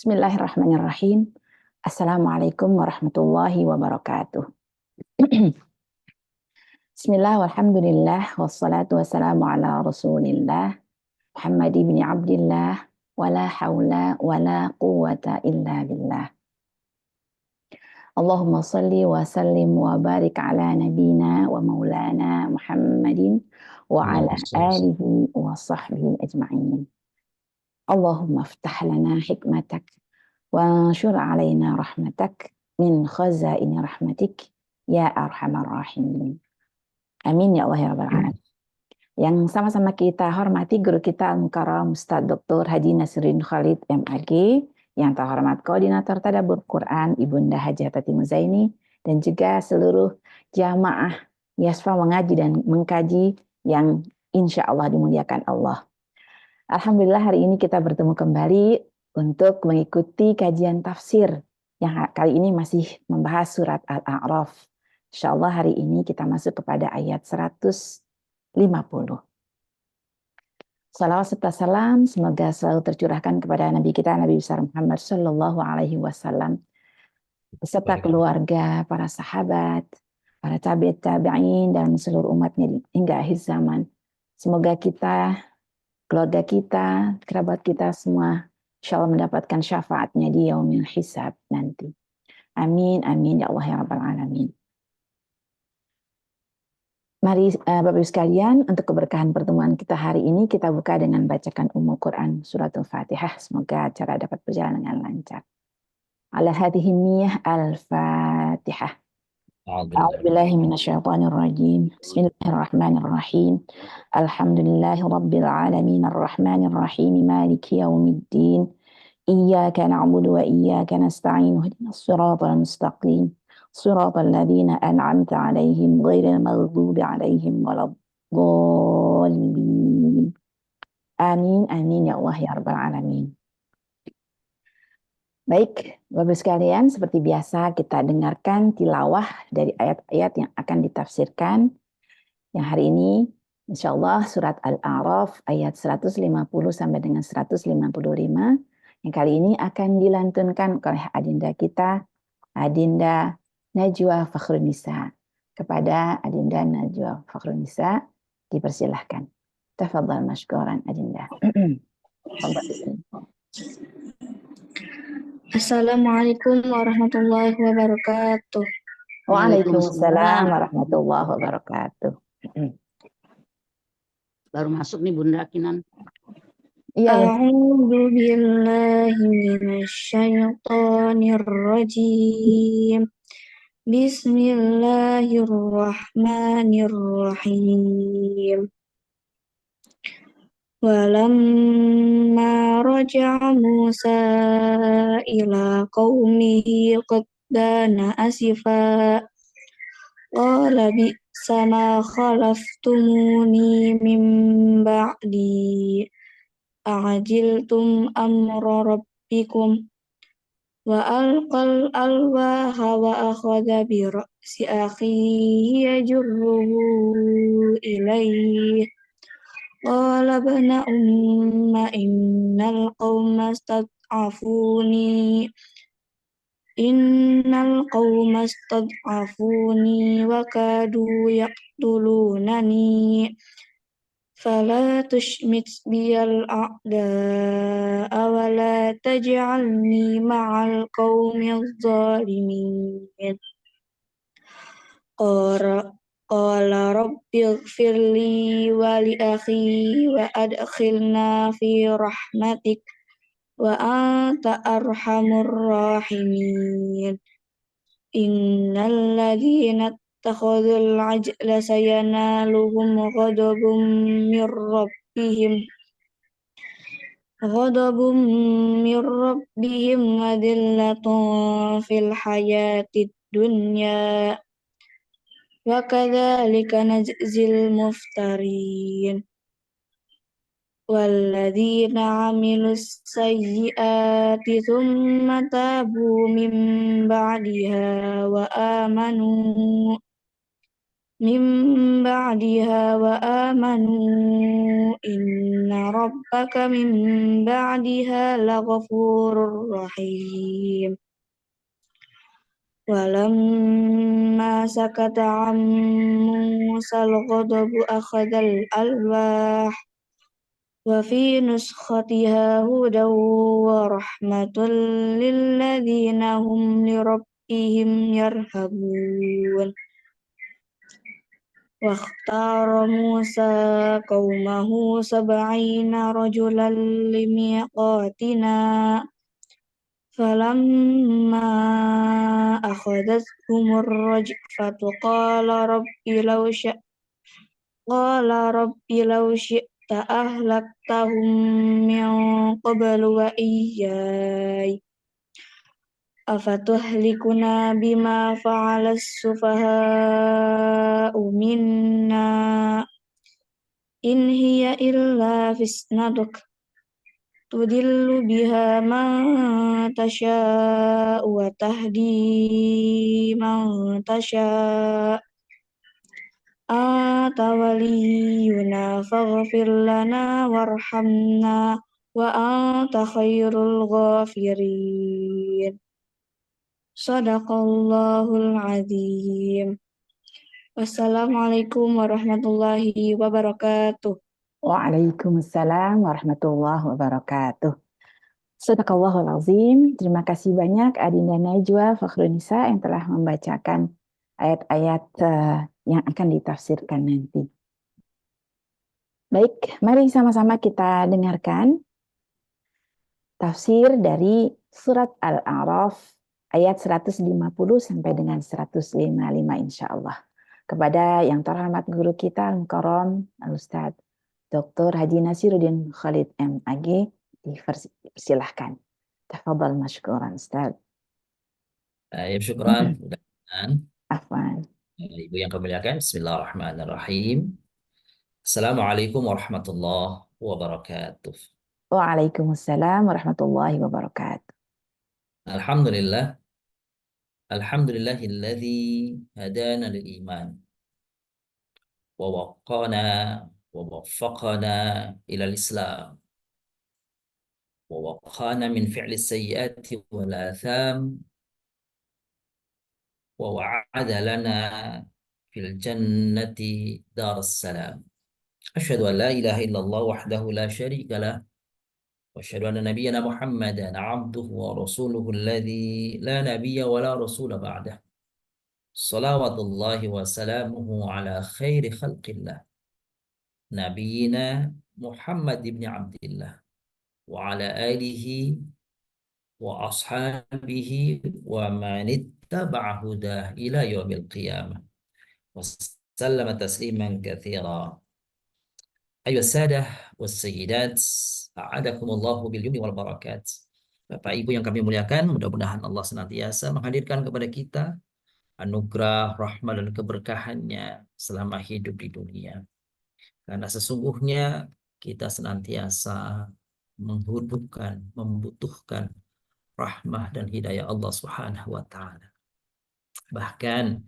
Bismillahirrahmanirrahim. Assalamualaikum warahmatullahi wabarakatuh. Bismillah walhamdulillah wassalatu wassalamu ala rasulillah Muhammad ibn Abdillah wala hawla wala quwata illa billah. Allahumma salli wa sallim wa barik ala nabina wa maulana Muhammadin wa ala alihi wa sahbihi ajma'in. Allahumma aftah lana hikmatak وانشر علينا رحمتك من خزائن رحمتك ya arhamar rahimin. Amin ya Allah ya rabbal alamin. Yang sama-sama kita hormati guru kita Al-Mukarram Ustaz Dr. Haji Nasruddin Khalid MAG, yang terhormat Koordinator Tadabbur Quran Ibunda Hajatati Muzaini, dan juga seluruh jamaah Yasfa mengaji dan mengkaji yang insya Allah dimuliakan Allah. Alhamdulillah hari ini kita bertemu kembali untuk mengikuti kajian tafsir yang kali ini masih membahas surat Al-A'raf. Insyaallah hari ini kita masuk kepada ayat 150. Salawat serta salam semoga selalu tercurahkan kepada Nabi kita Nabi besar Muhammad Sallallahu Alaihi Wasallam beserta keluarga, para sahabat, para tabi'in dan seluruh umatnya hingga akhir zaman. Semoga kita, keluarga kita, kerabat kita semua insya Allah mendapatkan syafaatnya di yaumil hisab nanti. Amin, amin ya Allah ya rabbal alamin. Mari Bapak Ibu sekalian, untuk keberkahan pertemuan kita hari ini kita buka dengan bacakan Ummul Quran surat Al-Fatihah. Semoga acara dapat berjalan dengan lancar. Ala hadhihi niyyah al-Fatihah. A'udzubillahi minasyaitonir rajim. Bismillahirrahmanirrahim. Alhamdulillahi rabbil alamin arrahmanir rahim maliki yaumiddin. Iyyaka na'budu wa iyyaka nasta'in ihdinas siratal mustaqim. Siratal ladzina an'amta 'alaihim ghairil maghdubi 'alaihim waladdallin. Amin amin ya Allah ya rabbal alamin. Baik, Bapak sekalian, seperti biasa kita dengarkan tilawah dari ayat-ayat yang akan ditafsirkan. Yang hari ini, insya Allah surat Al-A'raf ayat 150 sampai dengan 155. Yang kali ini akan dilantunkan oleh Adinda kita, Adinda Najwa Fakhrunisa. Kepada Adinda Najwa Fakhrunisa, dipersilahkan. Tafadhal mashkuran Adinda. Assalamualaikum warahmatullahi wabarakatuh. Waalaikumsalam warahmatullahi wabarakatuh. Baru masuk nih Bunda Kinan. Iya. A'udzu billahi minasyaitonir rajim. Bismillahirrahmanirrahim. Walamma raja'a Musa ila qaumihi qaddana asifa qala bi'sa ma khalaftumuni min ba'di a'jiltum amra rabbikum wa alqal alwaha wa akhadha bi ra'si akhihi yajurruhu ilayhi qala bana umma innal qawma stad'afuni wa kadu yaqtulunani fala tushmit biyal a'da'a wa la taj'alni ma'al qawmil zalimin. Qala rabbighfirli wa li akhi wa adkhilna fi rahmatik wa anta arhamur rahimin. Innal ladzina ittakhadhul ajla sayanaluhum ghadabun mir rabbihim wa dhillatun fil hayatid dunya wa kadzalika najzil muftarin. Walladzina 'amilus sayyi'ati tsumma tabu min ba'diha wa amanu min ba'diha wa amanu inna rabbaka min ba'diha laghafurur rahim. Walamma sakata an Musal ghadabu akhadhal alwah wa fi nuskhatiha hudaw wa rahmatul lilladzina hum li rabbihim yarhabun. Wa ikhtara Musa qaumahu sab'ina rajulan limiqatina falamma akhadathumur rajfatu qala rabbi law syi'ta ahlaktahum min qablu wa iyyai afatuhlikuna bima fa'alas sufaha'u minna in hiya illa fisnatuk tudillu biha man tasha'u wa tahdi man tasha'u anta waliyuna faghfir lana warhamna wa anta khairul ghafirin. Shadaqallahul azim. Wassalamualaikum warahmatullahi wabarakatuh. Waalaikumsalam warahmatullahi wabarakatuh. Shadaqallahul azim. Terima kasih banyak Adinda Najwa Fakhrunisa yang telah membacakan ayat-ayat yang akan ditafsirkan nanti. Baik, mari sama-sama kita dengarkan tafsir dari surat Al-A'raf ayat 150 sampai dengan 155 insyaallah. Kepada yang terhormat guru kita Al-Mukarram Al-Ustadz Dr. Haji Nasiruddin Khalid MAG, dipersilahkan. Tafadhal mashkuran Ustaz. Ya, syukran. Mudah-mudahan. Afwan. Ibu yang kami muliakan, bismillahirrahmanirrahim. Assalamualaikum warahmatullahi wabarakatuh. Waalaikumsalam warahmatullahi wabarakatuh. Alhamdulillah. Alhamdulillahilladzi hadana lil iman wa waqqana wa waffaqana ila al-islam wa waqqana min fi'li sayyiati wal atham wa wa'ada lana fil jannati darus salam. Asyhadu an la ilaha illallah wahdahu la syarika lah wa asyhadu anna nabiyyana Muhammadan 'abduhu wa rasuluhu alladzi la nabiyya wa la rasula ba'dah. Salawatullahi wa salamuhu ala khairi khalqillah nabiyyina Muhammad ibn Abdillah wa ala alihi wa ashabihi wa man ittaba'a hudah ila yaumil qiyamah wa sallama tasliman katsira. Ayyuhas sadah was sayyidat, a'adakumullahu bil yumni wal barakat. Bapak Ibu yang kami muliakan, mudah-mudahan Allah senantiasa menghadirkan kepada kita anugerah, rahmat dan keberkahannya selama hidup di dunia. Karena sesungguhnya kita senantiasa membutuhkan rahmah dan hidayah Allah Subhanahu wa taala. Bahkan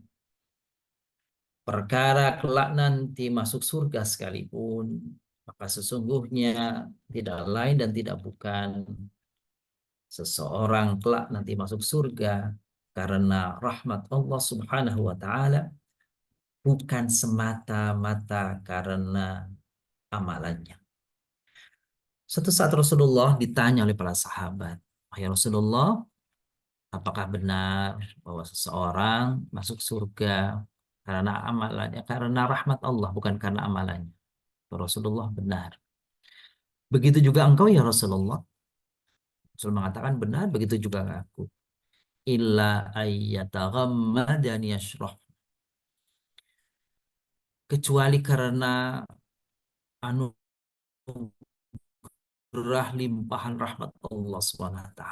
perkara kelak nanti masuk surga sekalipun, maka sesungguhnya tidak lain dan tidak bukan seseorang kelak nanti masuk surga karena rahmat Allah Subhanahu wa taala, bukan semata-mata karena amalannya. Suatu saat Rasulullah ditanya oleh para sahabat, "Ya Rasulullah, apakah benar bahwa seseorang masuk surga karena amalannya, karena rahmat Allah, bukan karena amalannya?" Rasulullah, benar. Begitu juga engkau ya Rasulullah. Rasul mengatakan, benar, begitu juga aku. Illa ayyataghammadani yashrah. Kecuali karena anugerah limpahan rahmat Allah SWT.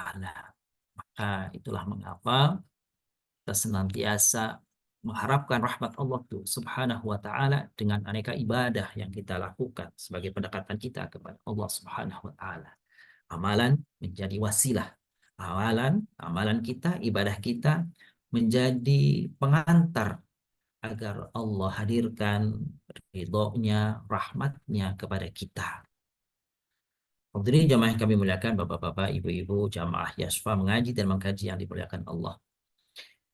Maka itulah mengapa kita senantiasa mengharapkan rahmat Allah Subhanahu wa taala dengan aneka ibadah yang kita lakukan sebagai pendekatan kita kepada Allah Subhanahu wa taala. Amalan menjadi wasilah. Amalan kita, ibadah kita menjadi pengantar agar Allah hadirkan ridhonya, rahmatnya kepada kita. Hadirin jamaah yang kami muliakan, bapak-bapak, ibu-ibu, jamaah Yasfa mengaji dan mengkaji yang dimuliakan Allah.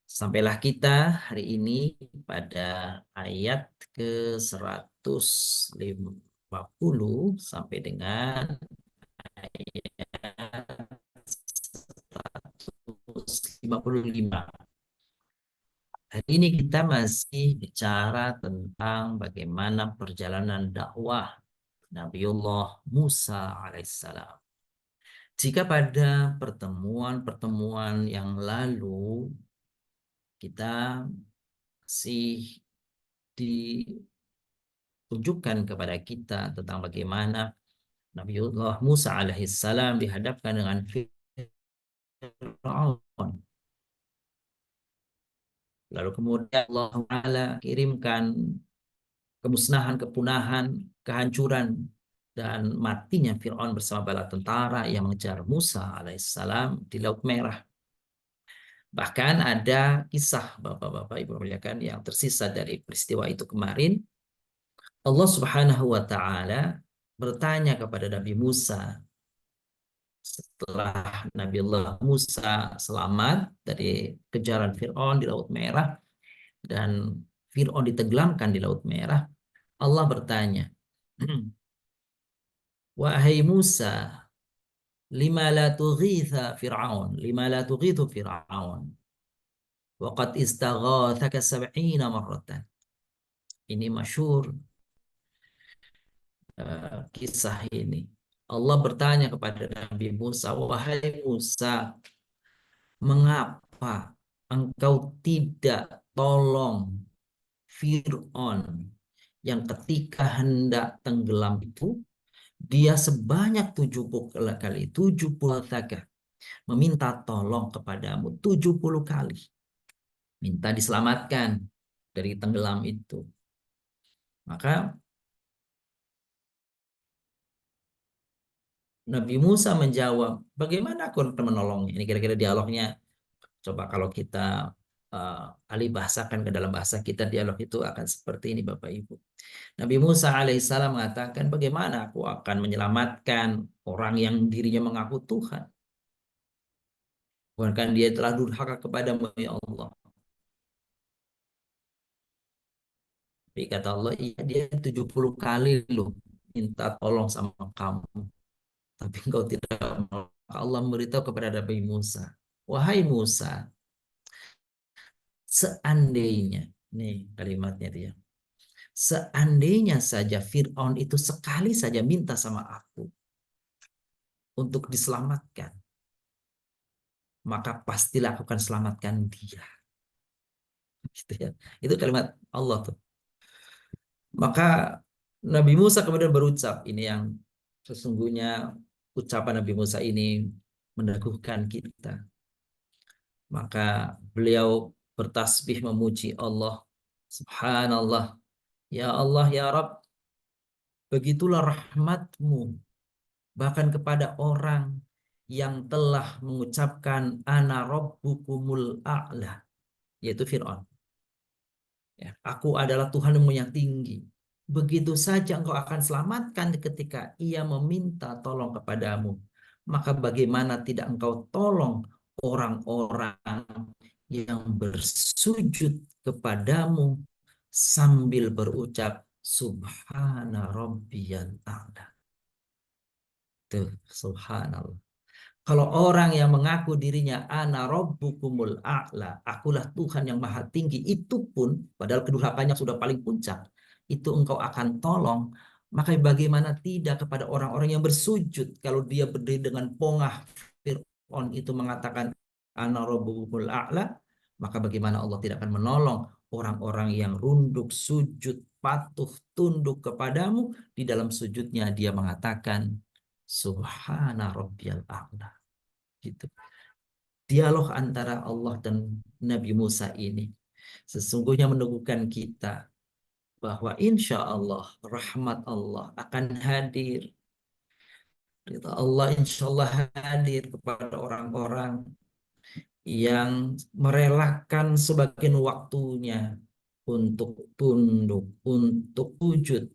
Sampailah kita hari ini pada ayat ke-150 sampai dengan ayat 155. Hari ini kita masih bicara tentang bagaimana perjalanan dakwah Nabiullah Musa alaihissalam. Jika pada pertemuan-pertemuan yang lalu kita masih ditunjukkan kepada kita tentang bagaimana Nabiullah Musa alaihissalam dihadapkan dengan Fir'aun. Lalu kemudian Allah Ta'ala kirimkan kemusnahan, kepunahan, kehancuran, dan matinya Fir'aun bersama bala tentara yang mengejar Musa alaihissalam di Laut Merah. Bahkan ada kisah bapak-bapak ibu muliakan yang tersisa dari peristiwa itu kemarin. Allah Subhanahu wa Ta'ala bertanya kepada Nabi Musa setelah Nabiullah Musa selamat dari kejaran Fir'aun di Laut Merah dan Fir'aun ditenggelamkan di Laut Merah. Allah bertanya, wahai Musa, lima la tughitha Fir'aun, lima la tughithu Fir'aun, waqad istaghathaka sab'ina marratan. Ini masyhur kisah ini. Allah bertanya kepada Nabi Musa, wahai Musa, mengapa engkau tidak tolong Fir'aun yang ketika hendak tenggelam itu dia sebanyak 70 kali, 70 takah meminta tolong kepadamu 70 kali. Minta diselamatkan dari tenggelam itu. Maka Nabi Musa menjawab, bagaimana aku akan menolongnya? Ini kira-kira dialognya. Coba kalau kita alih bahasakan ke dalam bahasa kita, dialog itu akan seperti ini Bapak Ibu. Nabi Musa alaihissalam mengatakan, bagaimana aku akan menyelamatkan orang yang dirinya mengaku Tuhan? Bukankah dia telah durhaka kepadamu ya Allah? Tapi kata Allah, iya dia 70 kali loh minta tolong sama kamu. Tapi engkau tidak mau. Allah memberitahu kepada Nabi Musa, wahai Musa, seandainya, nih kalimatnya dia, seandainya saja Fir'aun itu sekali saja minta sama aku untuk diselamatkan, maka pastilah aku akan selamatkan dia. Gitu ya. Itu kalimat Allah tuh. Maka Nabi Musa kemudian berucap, ini yang sesungguhnya ucapan Nabi Musa ini meneguhkan kita. Maka beliau bertasbih memuji Allah. Subhanallah. Ya Allah, ya Rabb, begitulah rahmatmu bahkan kepada orang yang telah mengucapkan ana rabbukumul a'la, yaitu Fir'aun. Ya, aku adalah Tuhan yang tinggi. Begitu saja engkau akan selamatkan ketika ia meminta tolong kepadamu. Maka bagaimana tidak engkau tolong orang-orang yang bersujud kepadamu sambil berucap Subhana Rabbiyal A'la. Tuh, subhanallah. Kalau orang yang mengaku dirinya ana rabbukumul a'la, akulah Tuhan yang maha tinggi, itu pun padahal kedurhakannya sudah paling puncak, itu engkau akan tolong, maka bagaimana tidak kepada orang-orang yang bersujud kalau dia berdiri dengan pongah. Fir'aun itu mengatakan ana rabbukumul a'la, maka bagaimana Allah tidak akan menolong orang-orang yang runduk, sujud, patuh, tunduk kepadamu, di dalam sujudnya dia mengatakan Subhana Rabbiyal A'la. Gitu. Dialog antara Allah dan Nabi Musa ini sesungguhnya meneguhkan kita bahwa insya Allah rahmat Allah akan hadir. Ridha Allah insya Allah hadir kepada orang-orang yang merelakan sebagian waktunya untuk tunduk, untuk sujud.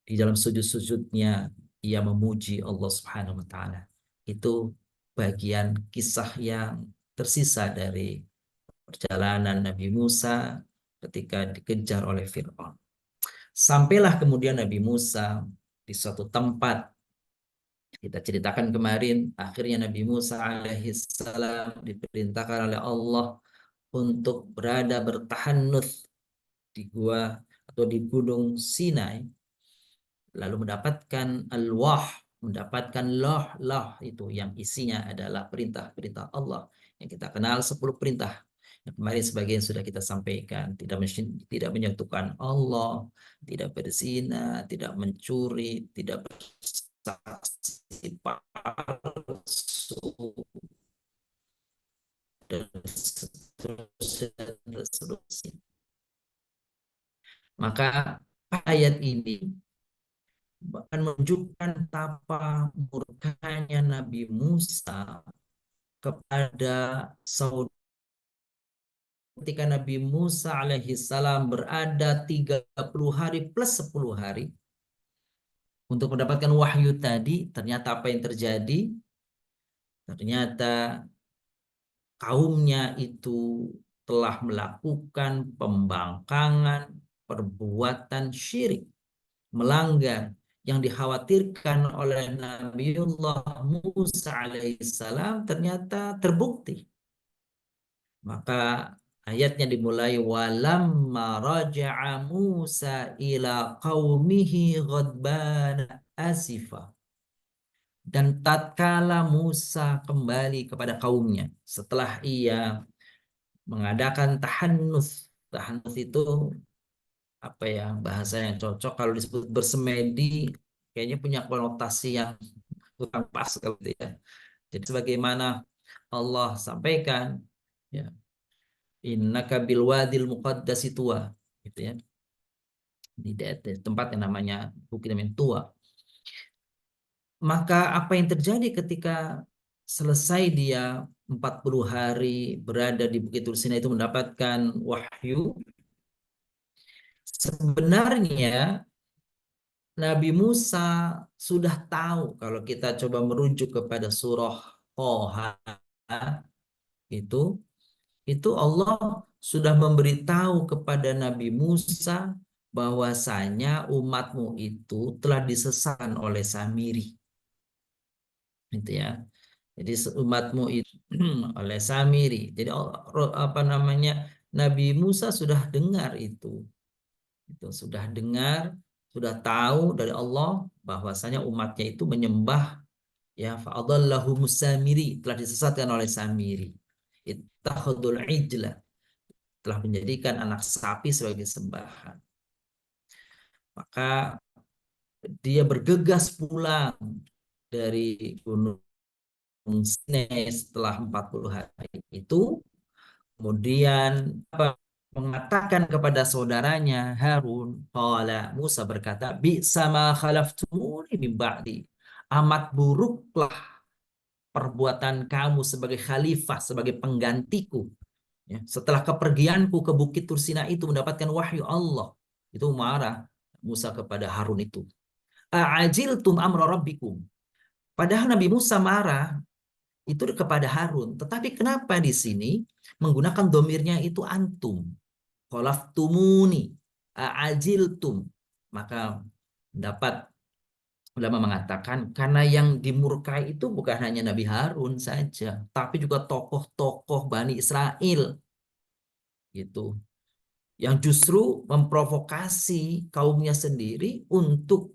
Di dalam sujud-sujudnya ia memuji Allah Subhanahu wa taala. Itu bagian kisah yang tersisa dari perjalanan Nabi Musa ketika dikejar oleh Fir'aun. Sampailah kemudian Nabi Musa di suatu tempat. Kita ceritakan kemarin, akhirnya Nabi Musa alaihissalam diperintahkan oleh Allah untuk berada bertahannuts di gua atau di gunung Sinai, lalu mendapatkan mendapatkan loh itu yang isinya adalah perintah-perintah Allah yang kita kenal 10 perintah. Yang kemarin sebagian sudah kita sampaikan, tidak menyentuhkan Allah, tidak berzina, tidak mencuri, tidak bersaksi palsu, dan seterusnya. Maka ayat ini bahkan menunjukkan betapa murkanya Nabi Musa kepada saudara ketika Nabi Musa alaihissalam berada 30 hari plus 10 hari untuk mendapatkan wahyu tadi. Ternyata apa yang terjadi? Ternyata kaumnya itu telah melakukan pembangkangan, perbuatan syirik, melanggar yang dikhawatirkan oleh Nabiullah Musa alaihissalam ternyata terbukti. Maka ayatnya dimulai walamma raja'a Musa ila qaumihi ghadbana asifa. Dan tatkala Musa kembali kepada kaumnya setelah ia mengadakan tahannus. Tahannus itu apa ya, bahasa yang cocok kalau disebut bersemedi, kayaknya punya konotasi yang kurang pas gitu ya. Jadi sebagaimana Allah sampaikan, ya, innaka bil wadil muqaddasi tuwa, gitu ya. Di tempat yang namanya bukit namanya Tua. Maka apa yang terjadi ketika selesai dia 40 hari berada di Bukit Tursina itu mendapatkan wahyu, sebenarnya Nabi Musa sudah tahu. Kalau kita coba merujuk kepada surah Toha, itu Allah sudah memberitahu kepada Nabi Musa bahwasanya umatmu itu telah disesatkan oleh Samiri, gitu ya. Jadi umatmu itu oleh Samiri. Jadi apa namanya, Nabi Musa sudah dengar itu sudah dengar, sudah tahu dari Allah bahwasanya umatnya itu menyembah, ya, fa'adallahu Samiri, telah disesatkan oleh Samiri. Ittakhadul ijla, telah menjadikan anak sapi sebagai sembahan. Maka dia bergegas pulang dari Gunung Sinai setelah 40 hari itu, kemudian mengatakan kepada saudaranya Harun, qala, Musa berkata, bi sama khalaftumuni min ba'di, amat buruklah perbuatan kamu sebagai khalifah, sebagai penggantiku, ya, setelah kepergianku ke Bukit Tursina itu mendapatkan wahyu Allah. Itu marah Musa kepada Harun itu. A'ajiltum amra rabbikum. Padahal Nabi Musa marah itu kepada Harun, tetapi kenapa di sini menggunakan domirnya itu antum? Khalaftumuni, a'ajiltum. Maka dapat ulama mengatakan karena yang dimurkai itu bukan hanya Nabi Harun saja, tapi juga tokoh-tokoh Bani Israel, gitu, yang justru memprovokasi kaumnya sendiri untuk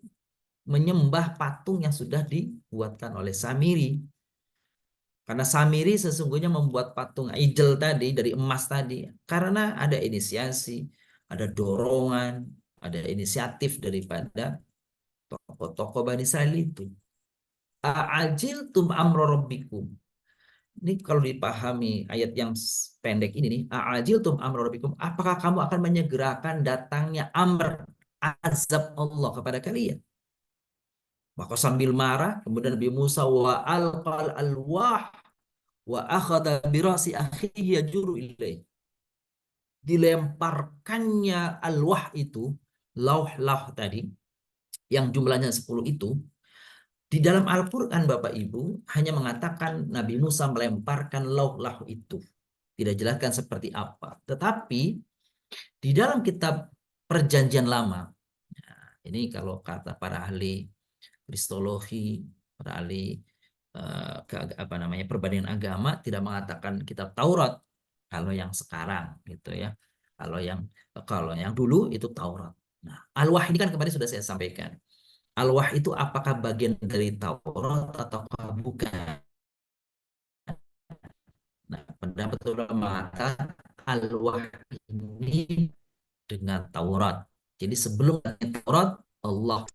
menyembah patung yang sudah dibuatkan oleh Samiri. Karena Samiri sesungguhnya membuat patung ijel tadi dari emas tadi karena ada inisiasi, ada dorongan, ada inisiatif daripada tokoh-tokoh Bani Israil itu. A'ajiltum amra rabbikum. Ini kalau dipahami ayat yang pendek ini nih, a'ajiltum amra rabbikum, apakah kamu akan menyegerakan datangnya amr, azab Allah kepada kalian? Maka sambil marah, kemudian Nabi Musa wa alqal alwah wa akhadha bi ra'si akhihi yajuru ilaih. dilemparkannya alwah itu, lauh-lauh tadi, yang jumlahnya 10 itu, di dalam Al-Quran Bapak Ibu hanya mengatakan Nabi Musa melemparkan lauh-lauh itu. Tidak jelaskan seperti apa. Tetapi di dalam kitab Perjanjian Lama, nah, ini kalau kata para ahli kristologi, para ahli perbandingan agama tidak mengatakan kitab Taurat kalau yang sekarang gitu ya. Kalau yang dulu itu Taurat. Nah, Al-Wah ini kan kemarin sudah saya sampaikan. Al-Wah itu apakah bagian dari Taurat ataukah bukan? Nah, pendapat ulama mengatakan Al-Wah ini dengan Taurat. Jadi sebelum Taurat, Allah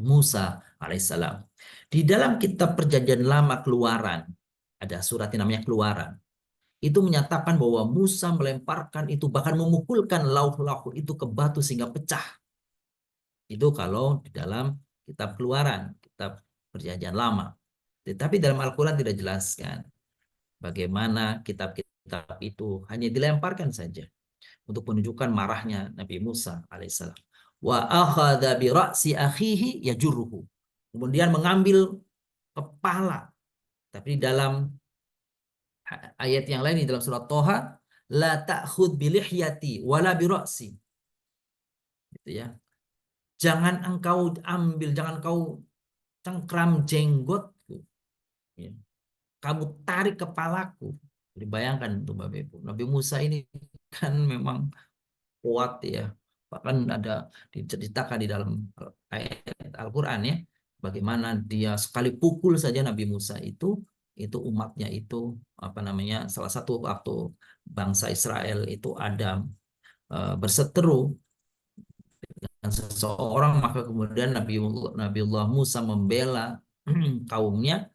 Musa alaihissalam. Di dalam kitab Perjanjian Lama Keluaran, ada surat yang namanya Keluaran. Itu menyatakan bahwa Musa melemparkan itu, bahkan memukulkan lauh-lauh itu ke batu sehingga pecah. Itu kalau di dalam kitab Keluaran, kitab Perjanjian Lama. Tetapi dalam Al-Quran tidak jelaskan bagaimana kitab-kitab itu, hanya dilemparkan saja untuk menunjukkan marahnya Nabi Musa alaihissalam. Wa akhadha bi ra'si akhihi yajurruhu. Kemudian mengambil kepala. Tapi dalam ayat yang lain di dalam surat Toha, la ta'khud bi lihyati wala bi ra'si. Gitu ya. Jangan engkau ambil, jangan kau cengkram jenggotku. Ya. Kamu tarik kepalaku. Jadi bayangkan tuh Bapak Ibu. Nabi Musa ini kan memang kuat ya. Bahkan ada diceritakan di dalam ayat Al-Quran ya. Bagaimana dia sekali pukul saja Nabi Musa itu umatnya itu salah satu waktu bangsa Israel itu ada berseteru dengan seseorang, maka kemudian Nabiullah Musa membela kaumnya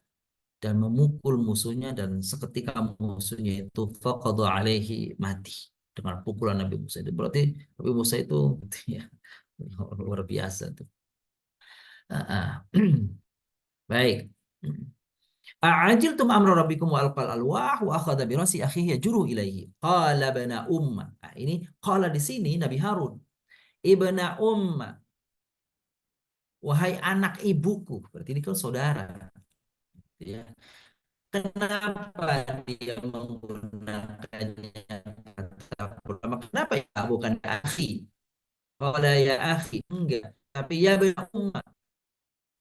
dan memukul musuhnya, dan seketika musuhnya itu faqadha alaihi, mati dengan pukulan Nabi Musa itu. Berarti Nabi Musa itu ya, luar biasa tuh. Baik. A'ajiltum amra rabbikum wa alqal alwah wa akhadha bi rasi akhihi yajuru ilaihi qala bana umma. Nah, ini qala di sini Nabi Harun. Ibna umma, wahai anak ibuku. Berarti ini kan saudara. Ya. Kenapa dia menggunakannya kata pertama? Kenapa ya bukan akhi? Kalau ya akhi, enggak. Tapi ya bena umma.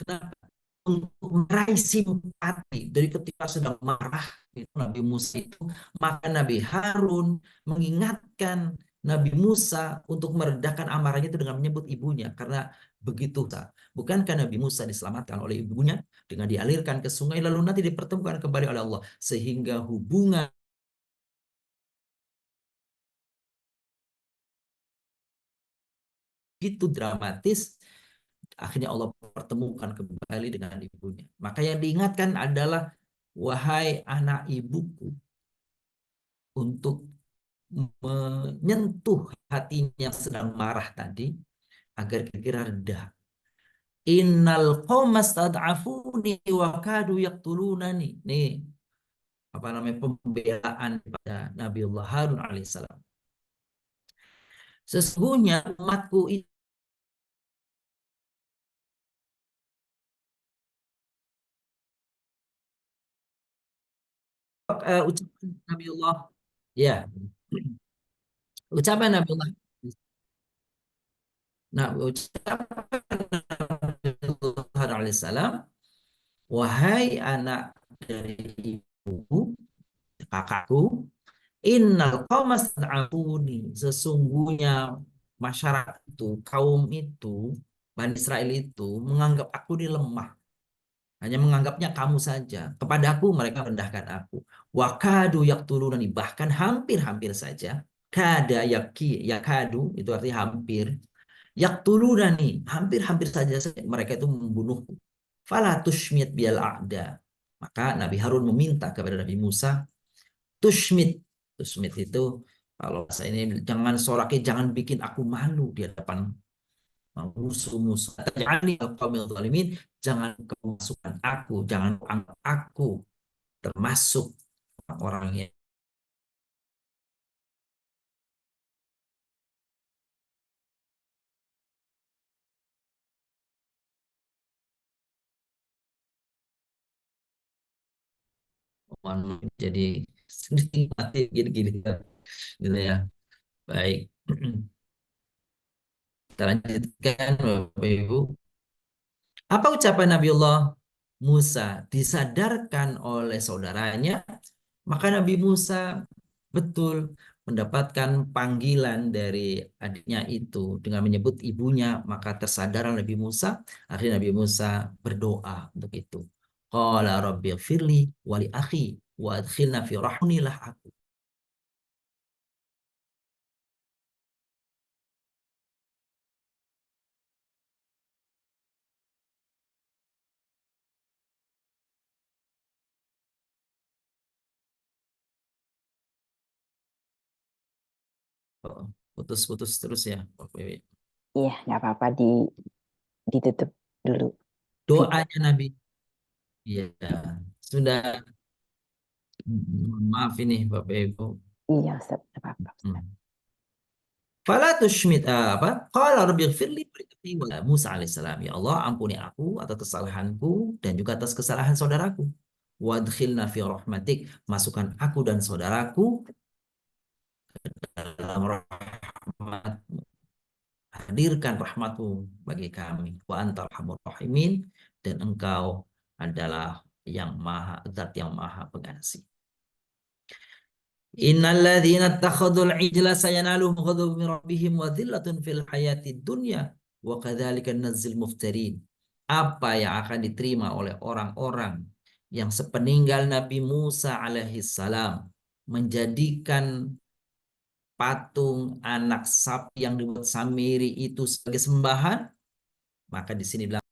Kenapa? Untuk meraih simpati dari ketika sedang marah itu Nabi Musa itu, maka Nabi Harun mengingatkan Nabi Musa untuk meredakan amarahnya itu dengan menyebut ibunya, karena begitu tak. Bukankah Nabi Musa diselamatkan oleh ibunya dengan dialirkan ke sungai lalu nanti dipertemukan kembali oleh Allah, sehingga hubungan gitu dramatis. Akhirnya Allah pertemukan kembali dengan ibunya. Maka yang diingatkan adalah, wahai anak ibuku, untuk menyentuh hatinya yang sedang marah tadi, agar kira-kira reda. Innal qawma stad'afuni wa kadu yaqtulunani. Nih, pembelaan pada Nabiullah Harun alaihissalam. Sesungguhnya umatku itu ucapan Nabiullah, ya, ucapan Nabiullah. Nah, ucapan Nabiullah alaihissalam, wahai anak dari ibuku, kakakku, innal qauma stad'afuni, sesungguhnya masyarakat itu, kaum itu, Bani Israel itu menganggap aku ini lemah. Hanya menganggapnya kamu saja. Kepadaku mereka rendahkan aku. Wa kadu yaqtulunani, bahkan hampir-hampir saja. Kada yakadu itu artinya hampir. Yaqtulunani, hampir-hampir saja mereka itu membunuhku. Fala tushmit bial a'da. Maka Nabi Harun meminta kepada Nabi Musa, tushmit. Tushmit itu kalau bahasa ini, jangan soraki, jangan bikin aku malu di hadapan musuh-musuh. Jangan kau masukkan aku, jangan anggap aku termasuk orang yang mohon maaf, jadi sedikit mati gini-gini gitu ya. Baik. Kita lanjutkan Bapak Ibu. Apa ucapan Nabiullah Musa disadarkan oleh saudaranya, maka Nabi Musa betul mendapatkan panggilan dari adiknya itu dengan menyebut ibunya, maka tersadar Nabi Musa. Akhirnya Nabi Musa berdoa untuk itu. Qala rabbighfirli wa li akhi wa adkhilna fi rahmanilah aku. Oh, putus-putus terus ya Bapak Ibu. Iya, nggak apa-apa ditutup dulu video. Doanya Nabi. Iya, sudah. Maaf ini Bapak Ibu. Iya, Ustaz, nggak apa-apa, Ustaz. Hmm. Fala tushmit apa? Qala rabbighfirli wa Musa alaihissalam. Ya Allah, ampuni aku atas kesalahanku dan juga atas kesalahan saudaraku. Wadkhilna fi rahmatik. Masukkan aku dan saudaraku dalam rahmat. Hadirkan rahmatmu bagi kami. Wa antal arhamur rahimin. Dan engkau adalah yang maha zat yang maha pengasih. Innalladzina takhadul ijla sayanaluhum ghadabun min rabbihim wa dhillatun fil hayatid dunya wa kadzalika nazzil muftarin. Apa yang akan diterima oleh orang-orang yang sepeninggal Nabi Musa alaihissalam menjadikan patung anak sapi yang dibuat Samiri itu sebagai sembahan, maka di sini bilang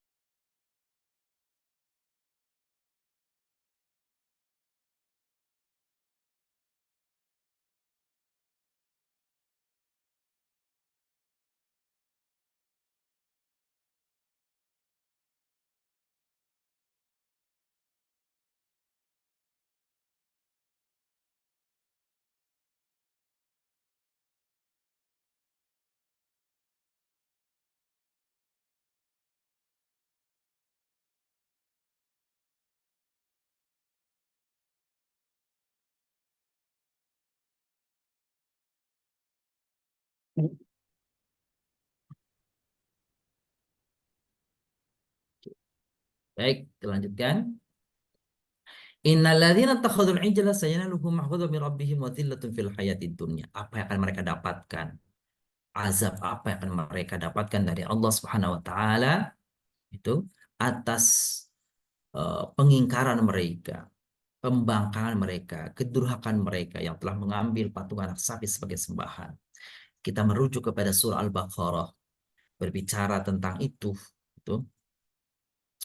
baik, kita lanjutkan. Innalladzina takhadul ijla sayanaluhum ghadabun min rabbihim wa dhillatun fil hayatid dunya. Apa yang akan mereka dapatkan? Azab apa yang akan mereka dapatkan dari Allah Subhanahu wa taala itu atas pengingkaran mereka, pembangkangan mereka, kedurhakaan mereka yang telah mengambil patung anak sapi sebagai sembahan. Kita merujuk kepada surah Al-Baqarah berbicara tentang itu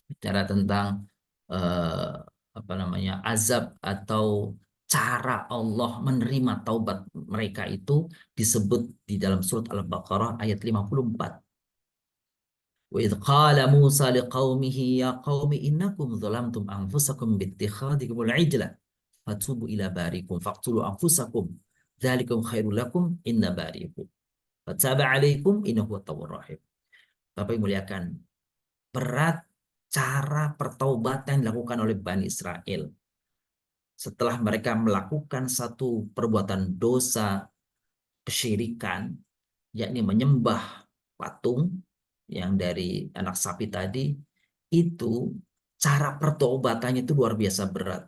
bicara tentang eh, apa namanya azab atau cara Allah menerima taubat mereka itu disebut di dalam surat Al-Baqarah ayat 54. وإذ قال موسى لقومه يا قوم إنكم ظلمتم أنفسكم باتخاذكم العجل فتوبوا إلى بارئكم فاقتلوا أنفسكم ذلكم خير لكم إن بارئكم فتاب عليكم إنه هو التواب الرحيم. Bapak yang muliakan, berat cara pertaubatan yang dilakukan oleh Bani Israel setelah mereka melakukan satu perbuatan dosa kesyirikan, yakni menyembah patung yang dari anak sapi tadi, itu cara pertaubatannya itu luar biasa berat.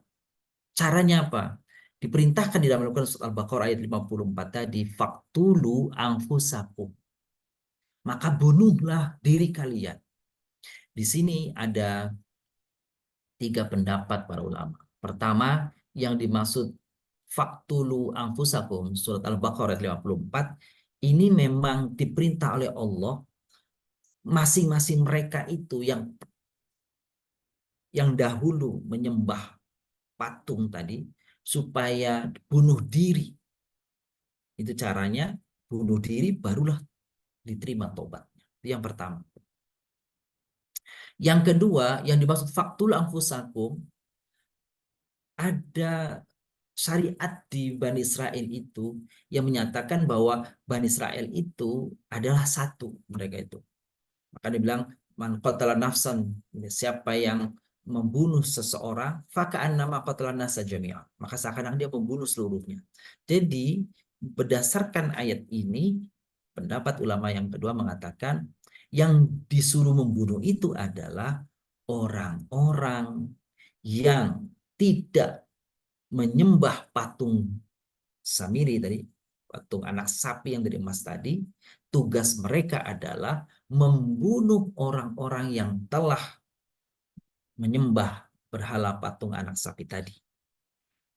Caranya apa? Diperintahkan di dalam Al-Quran Al-Baqarah ayat 54 tadi, faktulu anfusakum. Maka bunuhlah diri kalian. Di sini ada 3 pendapat para ulama. Pertama, yang dimaksud faktulu anfusakum surat Al-Baqarah ayat 54 ini memang diperintah oleh Allah masing-masing mereka itu yang dahulu menyembah patung tadi supaya bunuh diri. Itu caranya, bunuh diri barulah diterima tobatnya. Itu yang pertama. Yang kedua, yang dimaksud faktul anfusakum, ada syariat di Bani Israel itu yang menyatakan bahwa Bani Israel itu adalah satu mereka itu. Maka dibilang man qatala nafsan, siapa yang membunuh seseorang, faka'annama qatalan nasa jami'an, maka seakan-akan dia membunuh seluruhnya. Jadi berdasarkan ayat ini, pendapat ulama yang kedua mengatakan yang disuruh membunuh itu adalah orang-orang yang tidak menyembah patung Samiri tadi, patung anak sapi yang dari emas tadi. Tugas mereka adalah membunuh orang-orang yang telah menyembah berhala patung anak sapi tadi.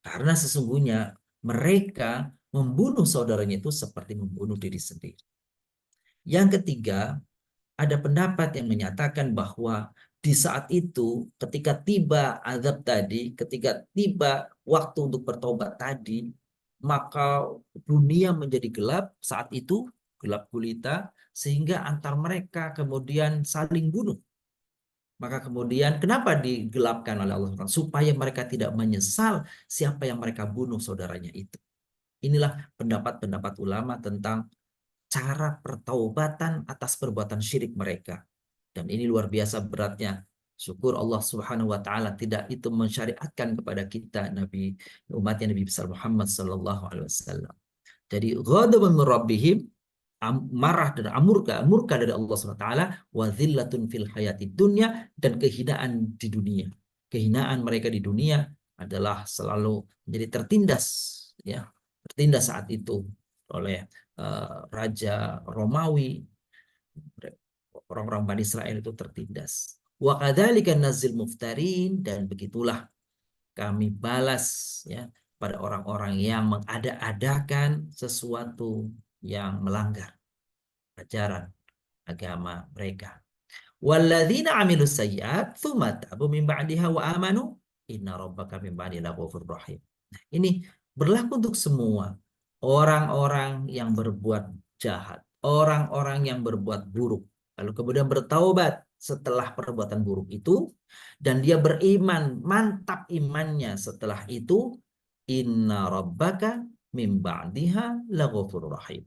Karena sesungguhnya mereka membunuh saudaranya itu seperti membunuh diri sendiri. Yang ketiga, ada pendapat yang menyatakan bahwa di saat itu ketika tiba azab tadi, ketika tiba waktu untuk bertobat tadi, maka dunia menjadi gelap saat itu, gelap gulita, sehingga antar mereka kemudian saling bunuh. Maka kemudian kenapa digelapkan oleh Allah SWT? Supaya mereka tidak menyesal siapa yang mereka bunuh saudaranya itu. Inilah pendapat-pendapat ulama tentang cara pertaubatan atas perbuatan syirik mereka. Dan ini luar biasa beratnya. Syukur Allah Subhanahu wa taala tidak itu mensyariatkan kepada kita Nabi umatnya Nabi besar Muhammad sallallahu alaihi wasallam. Jadi ghadaban min rabbihim, marah dan murka dari Allah SWT, wa dhillatun fil hayati dunya, dan kehinaan di dunia. Kehinaan mereka di dunia adalah selalu menjadi tertindas, ya, tertindas saat itu oleh Raja Romawi. Orang-orang Bani Israel itu tertindas. Wa kadzalika nazil muftarin, dan begitulah kami balas ya pada orang-orang yang mengada-adakan sesuatu yang melanggar ajaran agama mereka. Walladzina amilus sayyi'at tsumma tabu min ba'diha wa amanu inna rabbaka min ba'diha laghafurur rahim. Nah, ini berlaku untuk semua orang-orang yang berbuat jahat, orang-orang yang berbuat buruk, lalu kemudian bertaubat setelah perbuatan buruk itu, dan dia beriman, mantap imannya setelah itu, inna rabbaka min ba'diha laghafurur rahim.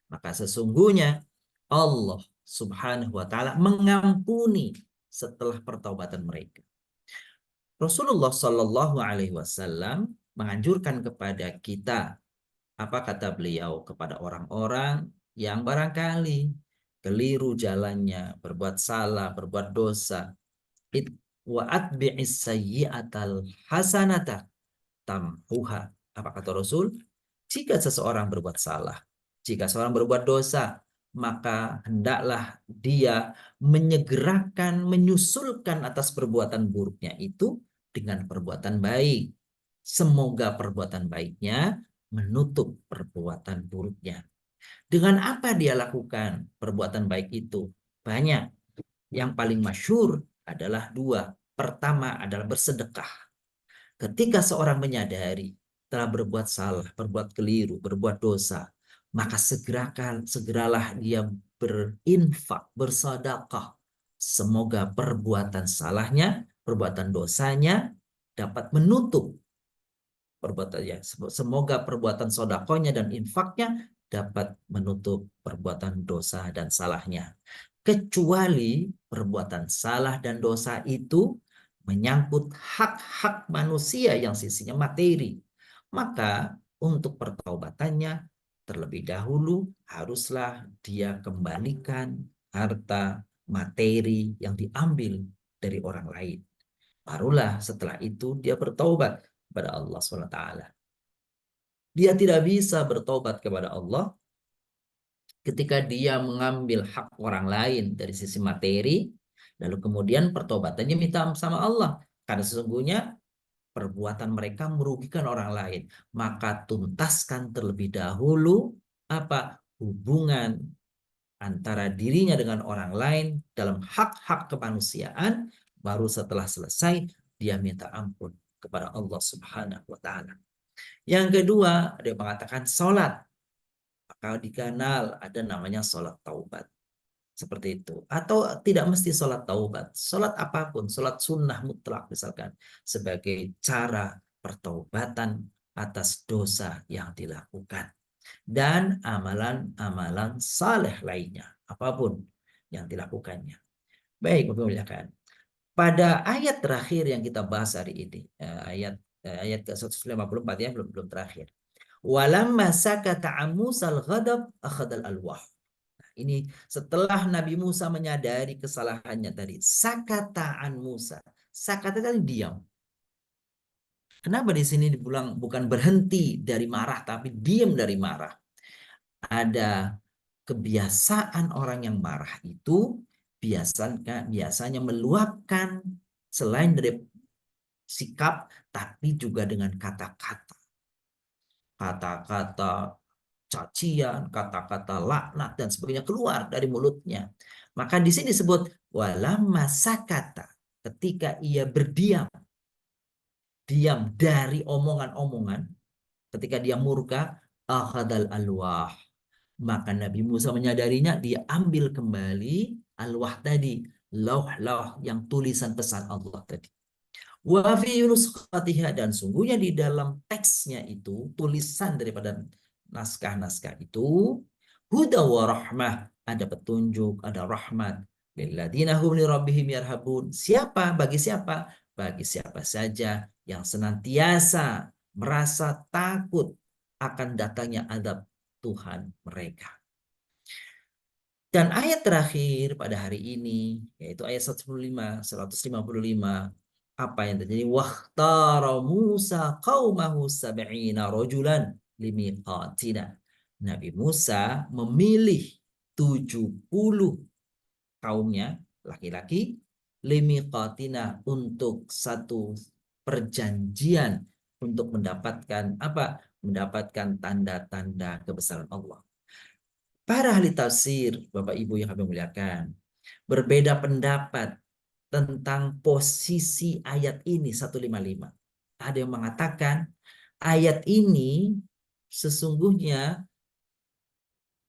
Maka sesungguhnya Allah Subhanahu wa taala mengampuni setelah pertaubatan mereka. Rasulullah Shallallahu alaihi wasallam menganjurkan kepada kita, apa kata beliau, kepada orang-orang yang barangkali keliru jalannya, berbuat salah, berbuat dosa, wa atbi'is sayyi'atal hasanata tamhuha. Apa kata Rasul? Jika seseorang berbuat salah, jika seorang berbuat dosa, maka hendaklah dia menyegerakan, menyusulkan atas perbuatan buruknya itu dengan perbuatan baik. Semoga perbuatan baiknya menutup perbuatan buruknya. Dengan apa dia lakukan perbuatan baik itu? Banyak. Yang paling masyhur adalah dua. Pertama adalah bersedekah. Ketika seorang menyadari telah berbuat salah, berbuat keliru, berbuat dosa, maka segeralah dia berinfak, bersedekah. Semoga perbuatan salahnya, perbuatan dosanya dapat menutup perbuatannya. Semoga perbuatan sodakonya dan infaknya dapat menutup perbuatan dosa dan salahnya. Kecuali perbuatan salah dan dosa itu menyangkut hak-hak manusia yang sisinya materi. Maka untuk pertaubatannya terlebih dahulu haruslah dia kembalikan harta materi yang diambil dari orang lain. Barulah setelah itu dia bertaubat kepada Allah SWT. Dia tidak bisa bertobat kepada Allah ketika dia mengambil hak orang lain dari sisi materi, lalu kemudian pertobatannya minta sama Allah. Karena sesungguhnya perbuatan mereka merugikan orang lain. Maka tuntaskan terlebih dahulu apa hubungan antara dirinya dengan orang lain dalam hak-hak kemanusiaan, baru setelah selesai dia minta ampun kepada Allah Subhanahu wa taala. Yang kedua, ada yang mengatakan sholat. Maka dikenal ada namanya sholat taubat. Seperti itu. Atau tidak mesti sholat taubat. Sholat apapun, sholat sunnah mutlak misalkan, sebagai cara pertaubatan atas dosa yang dilakukan. Dan amalan-amalan saleh lainnya, apapun yang dilakukannya. Baik, Bapak muliakan. pada ayat terakhir yang kita bahas hari ini, ayat ke-154 ya, belum terakhir. Walamma sakata an Musal ghadab akhadal alwah. Ini setelah Nabi Musa menyadari kesalahannya tadi. Sakata an Musa. Sakata tadi diam. Kenapa di sini dibilang bukan berhenti dari marah, tapi diam dari marah? Ada kebiasaan orang yang marah itu biasanya meluapkan selain dari sikap, tapi juga dengan kata-kata. Kata-kata cacian, kata-kata laknat dan sebagainya keluar dari mulutnya. Maka di sini disebut walamma sakata, ketika ia berdiam, diam dari omongan-omongan, ketika dia murka, akhadal alwah, maka Nabi Musa menyadarinya, dia ambil kembali alwah tadi, lauh-lauh yang tulisan pesan Allah tadi. Wa fi nuskhatiha, dan sungguhnya di dalam teksnya itu, tulisan daripada naskah-naskah itu, huda wa rahmah, ada petunjuk, ada rahmat, lilladzina hum li rabbihim yarhabun. Siapa? Bagi siapa? Bagi siapa saja yang senantiasa merasa takut akan datangnya azab Tuhan mereka. Dan ayat terakhir pada hari ini, yaitu ayat 155, apa yang terjadi? Wakhtara Musa qaumahu sab'ina rajulan limiqatina. Nabi Musa memilih 70 kaumnya, laki-laki, limiqatina, untuk satu perjanjian, untuk mendapatkan apa? Mendapatkan tanda-tanda kebesaran Allah. Para ahli tafsir, Bapak Ibu yang kami muliakan, berbeda pendapat tentang posisi ayat ini 155. Ada yang mengatakan ayat ini sesungguhnya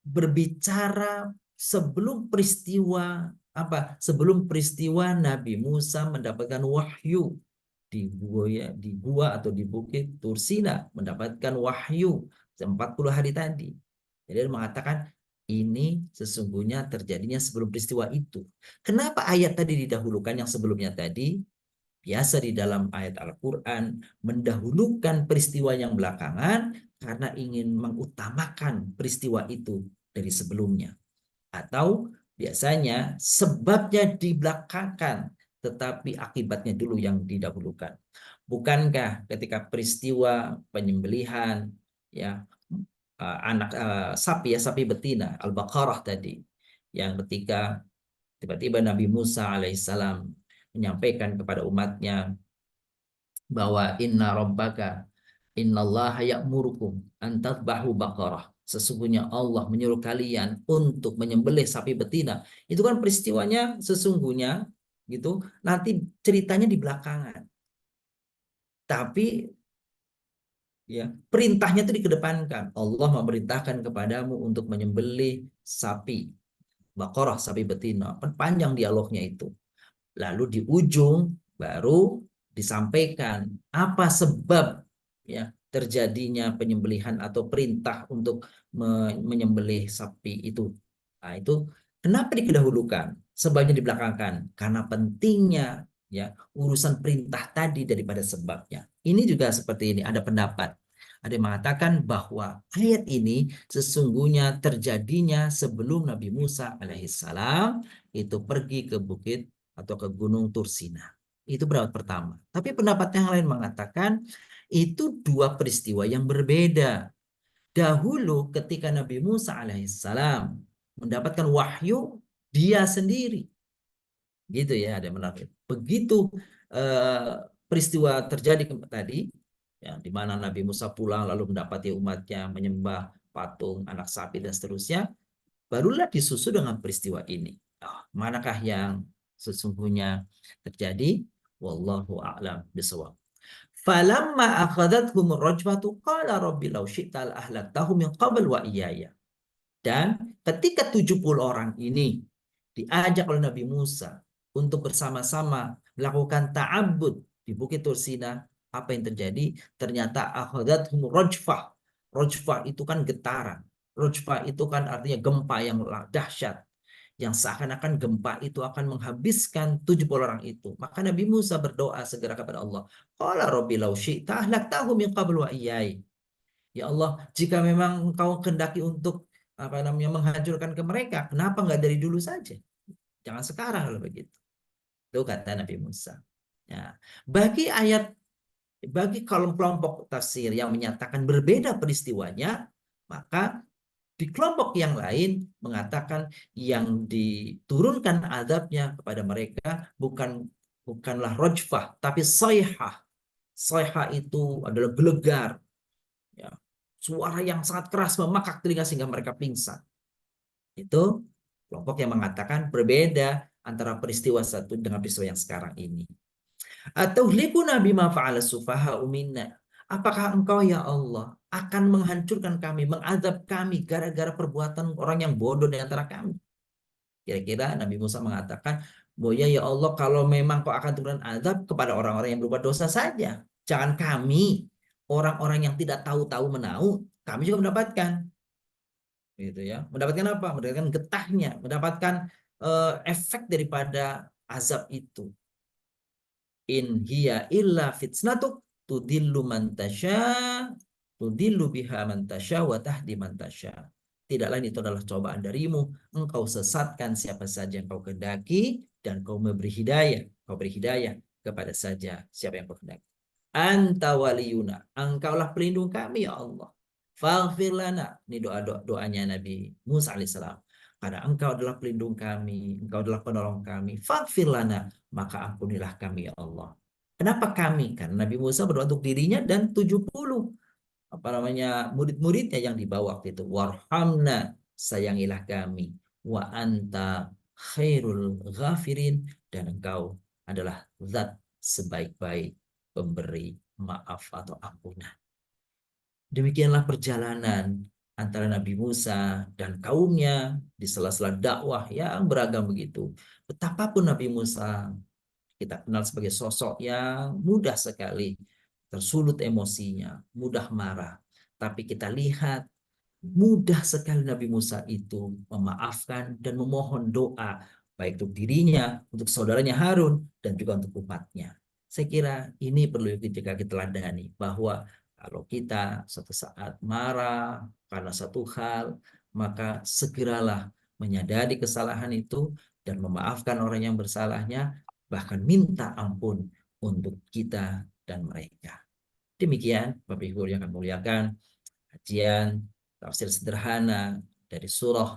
berbicara sebelum peristiwa apa? Sebelum peristiwa Nabi Musa mendapatkan wahyu di gua atau di bukit Tursina, mendapatkan wahyu 40 hari tadi. Jadi dia mengatakan ini sesungguhnya terjadinya sebelum peristiwa itu. Kenapa ayat tadi didahulukan yang sebelumnya tadi? Biasa di dalam ayat Al-Quran mendahulukan peristiwa yang belakangan karena ingin mengutamakan peristiwa itu dari sebelumnya. Atau biasanya sebabnya dibelakangkan, tetapi akibatnya dulu yang didahulukan. Bukankah ketika peristiwa penyembelihan ya sapi betina Al-Baqarah tadi, yang ketika tiba-tiba Nabi Musa alaihissalam menyampaikan kepada umatnya bahwa innallaha ya'murukum an tadhbahu baqarah, sesungguhnya Allah menyuruh kalian untuk menyembelih sapi betina. Itu kan peristiwanya sesungguhnya gitu, nanti ceritanya di belakangan. Tapi ya, perintahnya itu dikedepankan. Allah memerintahkan kepadamu untuk menyembelih sapi Baqarah, sapi betina. Panjang dialognya itu. Lalu di ujung baru disampaikan apa sebab ya terjadinya penyembelihan atau perintah untuk menyembelih sapi itu. Nah, itu kenapa didahulukan? Sebabnya dibelakangkan karena pentingnya ya urusan perintah tadi daripada sebabnya. Ini juga seperti ini, ada pendapat. Ada yang mengatakan bahwa ayat ini sesungguhnya terjadinya sebelum Nabi Musa alaihissalam itu pergi ke bukit atau ke Gunung Tursina. Itu pendapat pertama. Tapi pendapat yang lain mengatakan itu dua peristiwa yang berbeda. Dahulu ketika Nabi Musa alaihissalam mendapatkan wahyu, dia sendiri. Gitu ya, ada menarik. Begitu peristiwa terjadi tadi, ya, di mana Nabi Musa pulang lalu mendapati umatnya menyembah patung, anak sapi dan seterusnya, barulah disusul dengan peristiwa ini. Manakah yang sesungguhnya terjadi? Wallahu a'lam bishawab. Falamma akhadathum rajfatu qala rabbi law syi'ta ahlaktahum min qabl wa iyaya. Dan ketika 70 orang ini diajak oleh Nabi Musa untuk bersama-sama melakukan ta'abbud di Bukit Tursina, apa yang terjadi? Ternyata akhadathum rajfah. Rajfah itu kan getaran. Rajfah itu kan artinya gempa yang dahsyat. yang seakan-akan gempa itu akan menghabiskan 70 orang itu. Maka Nabi Musa berdoa segera kepada Allah. Qala rabbi law syi'ta ahlaktahum min qablu wa iyyai. Ya Allah, jika memang Engkau kehendaki untuk menghancurkan ke mereka, kenapa nggak dari dulu saja? Jangan sekarang kalau begitu. Itu kata Nabi Musa. Ya. Bagi kelompok tafsir yang menyatakan berbeda peristiwanya, maka di kelompok yang lain mengatakan yang diturunkan azabnya kepada mereka bukanlah rojfah, tapi sayhah. Sayhah itu adalah gelegar, ya, suara yang sangat keras memakak telinga sehingga mereka pingsan. Itu kelompok yang mengatakan berbeda antara peristiwa satu dengan peristiwa yang sekarang ini. Atau likuna bima fa'ala sufaha'u minna. Apakah engkau ya Allah akan menghancurkan kami, mengadab kami gara-gara perbuatan orang yang bodoh di antara kami? Kira-kira Nabi Musa mengatakan, "Boya ya Allah, kalau memang kau akan turun azab kepada orang-orang yang berbuat dosa saja. Jangan kami, orang-orang yang tidak tahu-tahu menahu, kami juga mendapatkan." Gitu ya. Mendapatkan apa? Mendapatkan getahnya, mendapatkan efek daripada azab itu. In hiya illa fitnatuk tudillu man tasya, tudillu biha man tasya wa tahdi man tasya. Tidak lain itu adalah cobaan darimu. Engkau sesatkan siapa saja yang kau kehendaki dan kau memberi hidayah. Kau beri hidayah kepada saja siapa yang kau kehendaki. Anta waliyuna. Engkaulah pelindung kami ya Allah. Faghfir lana. Ini doanya Nabi Musa alaihissalam. Karena engkau adalah pelindung kami, engkau adalah penolong kami. Faghfir lana, maka ampunilah kami ya Allah. Kenapa kami? Karena Nabi Musa berdoa untuk dirinya dan 70 murid-muridnya yang dibawa waktu itu. Warhamna, sayangilah kami. Wa anta khairul ghafirin, dan engkau adalah zat sebaik-baik pemberi maaf atau ampunan. Demikianlah perjalanan antara Nabi Musa dan kaumnya di sela-sela dakwah yang beragam begitu. Betapapun Nabi Musa kita kenal sebagai sosok yang mudah sekali tersulut emosinya, mudah marah. Tapi kita lihat mudah sekali Nabi Musa itu memaafkan dan memohon doa baik untuk dirinya, untuk saudaranya Harun, dan juga untuk umatnya. Saya kira ini perlu kita teladani, bahwa kalau kita suatu saat marah karena satu hal, maka segeralah menyadari kesalahan itu dan memaafkan orang yang bersalahnya, bahkan minta ampun untuk kita dan mereka. Demikian Bapak Ibu yang kami muliakan, kajian tafsir sederhana dari surah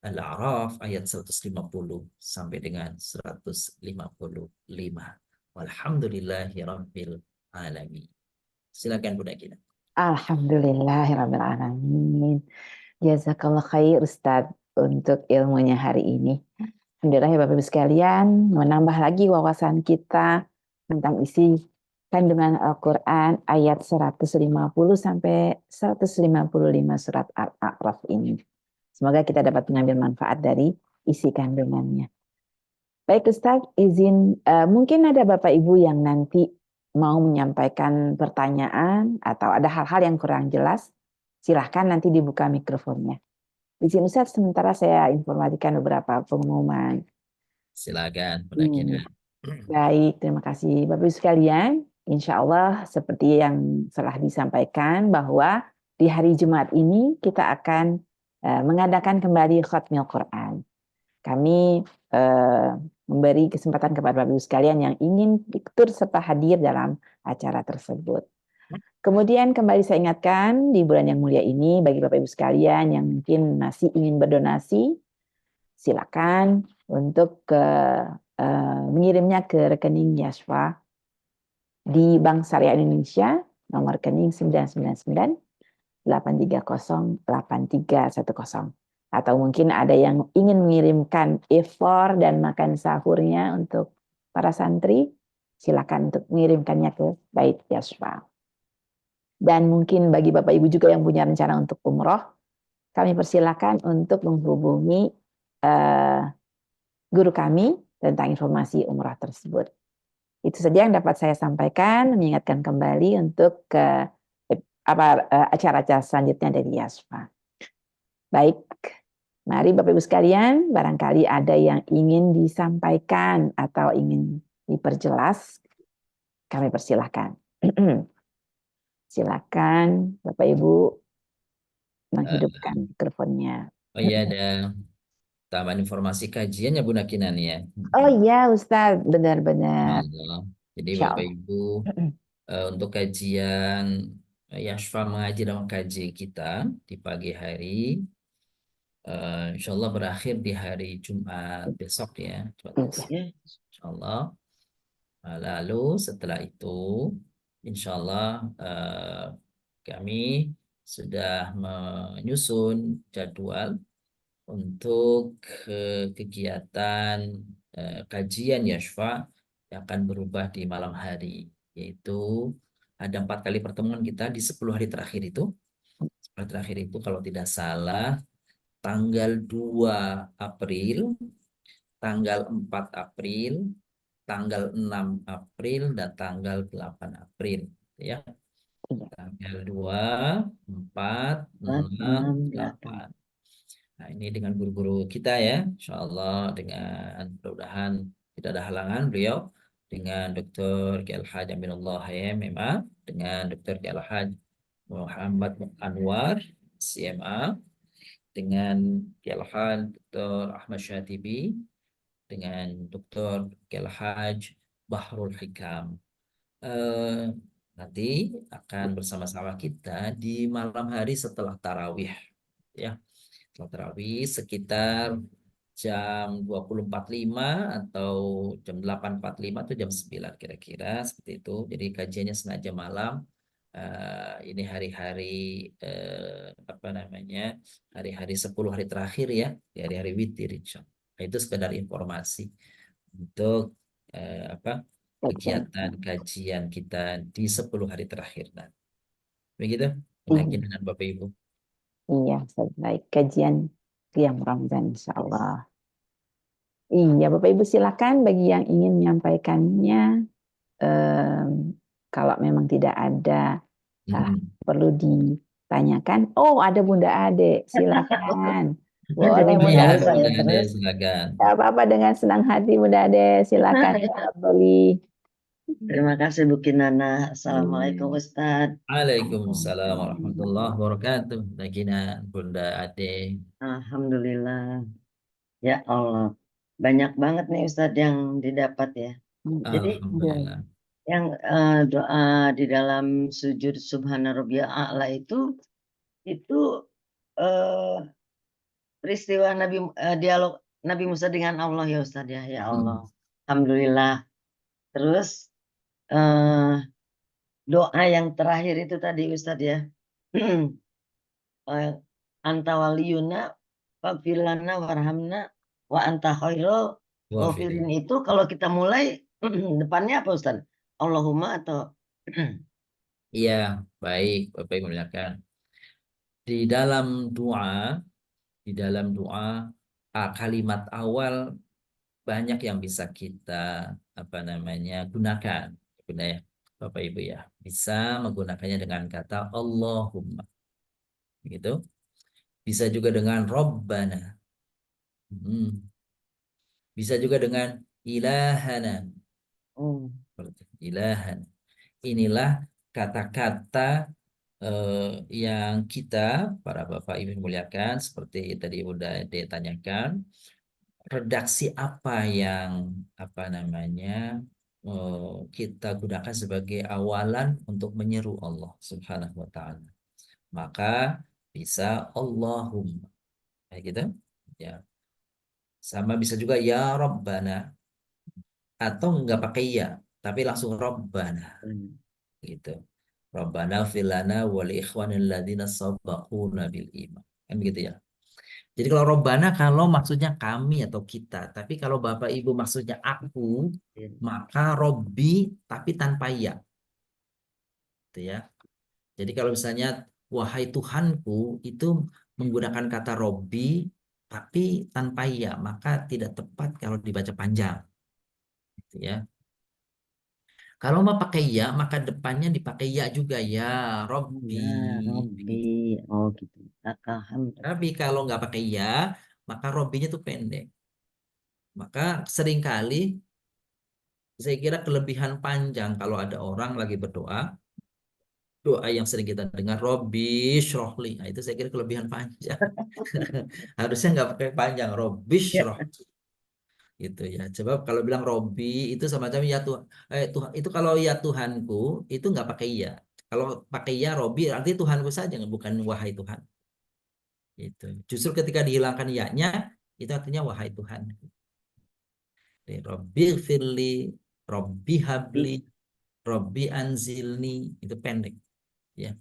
Al-A'raf ayat 150 sampai dengan 155. Walhamdulillahirabbil alamin. Silakan Bunda Gina. Alhamdulillahirabbil alamin. Jazakallah khair Ustadz untuk ilmunya hari ini. Alhamdulillah ya Bapak Ibu sekalian, menambah lagi wawasan kita tentang isi kandungan Al-Quran ayat 150 sampai 155 surat Al-A'raf ini. Semoga kita dapat mengambil manfaat dari isi kandungannya. Baik Ustadz, izin mungkin ada Bapak Ibu yang nanti mau menyampaikan pertanyaan atau ada hal-hal yang kurang jelas, silahkan nanti dibuka mikrofonnya. Izin Ustadz, sementara saya informasikan beberapa pengumuman. Silakan Bunda Gina. Baik, terima kasih Bapak Ibu sekalian. Insya Allah seperti yang telah disampaikan bahwa di hari Jumat ini kita akan mengadakan kembali Khatmil Quran. Kami memberi kesempatan kepada Bapak Ibu sekalian yang ingin ikut serta hadir dalam acara tersebut. Kemudian kembali saya ingatkan di bulan yang mulia ini bagi Bapak Ibu sekalian yang mungkin masih ingin berdonasi, silakan untuk mengirimnya ke rekening Yashfa di Bank Syariah Indonesia nomor rekening 999-830-8310. Atau mungkin ada yang ingin mengirimkan iftar dan makan sahurnya untuk para santri, silakan untuk mengirimkannya ke Bait Yashfa. Dan mungkin bagi Bapak Ibu juga yang punya rencana untuk umroh, kami persilakan untuk menghubungi guru kami tentang informasi umroh tersebut. Itu saja yang dapat saya sampaikan, mengingatkan kembali untuk acara-acara selanjutnya dari Yashfa. Baik, Mari Bapak Ibu sekalian, barangkali ada yang ingin disampaikan atau ingin diperjelas, kami persilahkan. Silakan Bapak Ibu menghidupkan mikrofonnya. Oh iya, ada tambahan informasi kajiannya Bu Nakinan ya. Oh iya Ustadz, benar-benar. Allah. Jadi Insya Bapak Allah. Ibu, untuk kajian Yashfa mengaji dalam kaji kita di pagi hari, insya Allah berakhir di hari Jumat besok ya. Jumat besok. Iya. Insya Allah. Lalu setelah itu, insya Allah kami sudah menyusun jadwal untuk kegiatan kajian Yashfa yang akan berubah di malam hari, yaitu ada 4 kali pertemuan kita di 10 hari terakhir itu. 10 hari terakhir itu kalau tidak salah tanggal 2 April, tanggal 4 April, tanggal 6 April, dan tanggal 8 April. Ya, Iya. tanggal 2, 4, 6, 8. Nah, ini dengan guru-guru kita ya, insya Allah dengan mudah-mudahan tidak ada halangan beliau dengan Dr. Kiai Al-Haj Aminullah MMA, dengan Dr. Kiai Al-Haj Muhammad Anwar CMA, dengan Kiai Al-Haj Dr. Ahmad Syatibi, dengan Dr. Kiai Al-Haj Bahrul Hikam. Eh, Nanti akan bersama-sama kita di malam hari setelah tarawih ya. Setelah tarawih sekitar jam 20.45 atau jam 8.45 atau jam 9 kira-kira seperti itu. Jadi kajiannya sengaja malam. Ini hari-hari apa namanya? Hari-hari 10 hari terakhir ya, di hari-hari witir insya Allah. Nah, itu sekedar informasi untuk apa? Kegiatan kajian kita di 10 hari terakhir. Nah, begitu Iya, dengan Bapak Ibu. iya, Ustadz. Baik, kajian Qiyam Ramadan insya Allah. Iya, Bapak Ibu silakan bagi yang ingin menyampaikannya. em, Kalau memang tidak ada hal Mm-mm. perlu ditanyakan. Oh, ada Bunda Ade, silakan. Boleh Jadi Bunda Ya, mau Ade. saya Bunda Ade, terus. silakan. Tidak apa-apa, dengan senang hati Bunda Ade, silakan. Beli. Terima kasih Bu Kinana. Assalamualaikum Ustadz. Waalaikumsalam warahmatullahi wabarakatuh. Nagina, Bunda Ade. Alhamdulillah. Ya Allah. Banyak banget nih Ustadz yang didapat ya. Jadi Alhamdulillah. yang doa di dalam sujud Subhana Rabbiyal A'la itu eh, peristiwa dialog Nabi Musa dengan Allah ya Ustadz ya. Ya Allah. Mm. Alhamdulillah. Terus eh, doa yang terakhir itu tadi Ustadz ya. Anta waliyuna faghfirlana warhamna wa anta khairul Wafirin. ghafirin itu kalau kita mulai depannya apa Ustaz? Allahumma atau Iya, baik Bapak Ibu muliakan. Di dalam doa, di dalam doa kalimat awal banyak yang bisa kita apa namanya gunakan, ya Bapak Ibu ya. Bisa menggunakannya dengan kata Allahumma, gitu. Bisa juga dengan Rabbana. Hmm. Bisa juga dengan ilahana. oh, Ilahan. Inilah kata-kata yang kita, para Bapak Ibu muliakan, seperti tadi udah ditanyakan, redaksi apa yang apa namanya kita gunakan sebagai awalan untuk menyeru Allah Subhanahu wa taala. Maka bisa Allahumma. Kayak gitu. Ya. Sama bisa juga ya Rabbana, atau nggak pakai ya, tapi langsung Rabbana gitu. Rabbana filana wal ikhwanil ladzina sabaquna bil iman. Kan begitu ya. Jadi kalau Rabbana kalau maksudnya kami atau kita, tapi kalau Bapak Ibu maksudnya aku, maka Robbi tapi tanpa ya, gitu ya. Jadi kalau misalnya wahai Tuhanku itu menggunakan kata Robbi tapi tanpa ya, maka tidak tepat kalau dibaca panjang, gitu ya. Kalau mau pakai ya, maka depannya dipakai ya juga ya, Robbi. ya Rabbi. Begitu. Oh gitu. Alhamdulillah. Tapi kalau nggak pakai ya, maka Robbinya tuh pendek. Maka seringkali saya kira kelebihan panjang kalau ada orang lagi berdoa, doa yang sering kita dengar Robbi Shrohli. Nah, itu saya kira kelebihan panjang. Harusnya nggak pakai panjang, Robbi Ya. Shrohli. Gitu ya. Coba kalau bilang Robbi itu semacam ya Tuhan, Tuhan itu kalau ya Tuhanku itu nggak pakai ya. Kalau pakai ya Robbi artinya Tuhanku saja, bukan wahai Tuhan. Itu. Justru ketika dihilangkan ya-nya itu artinya wahai Tuhan. Robbi firli, Robbi habli, Robbi anzilni, itu pendek ya.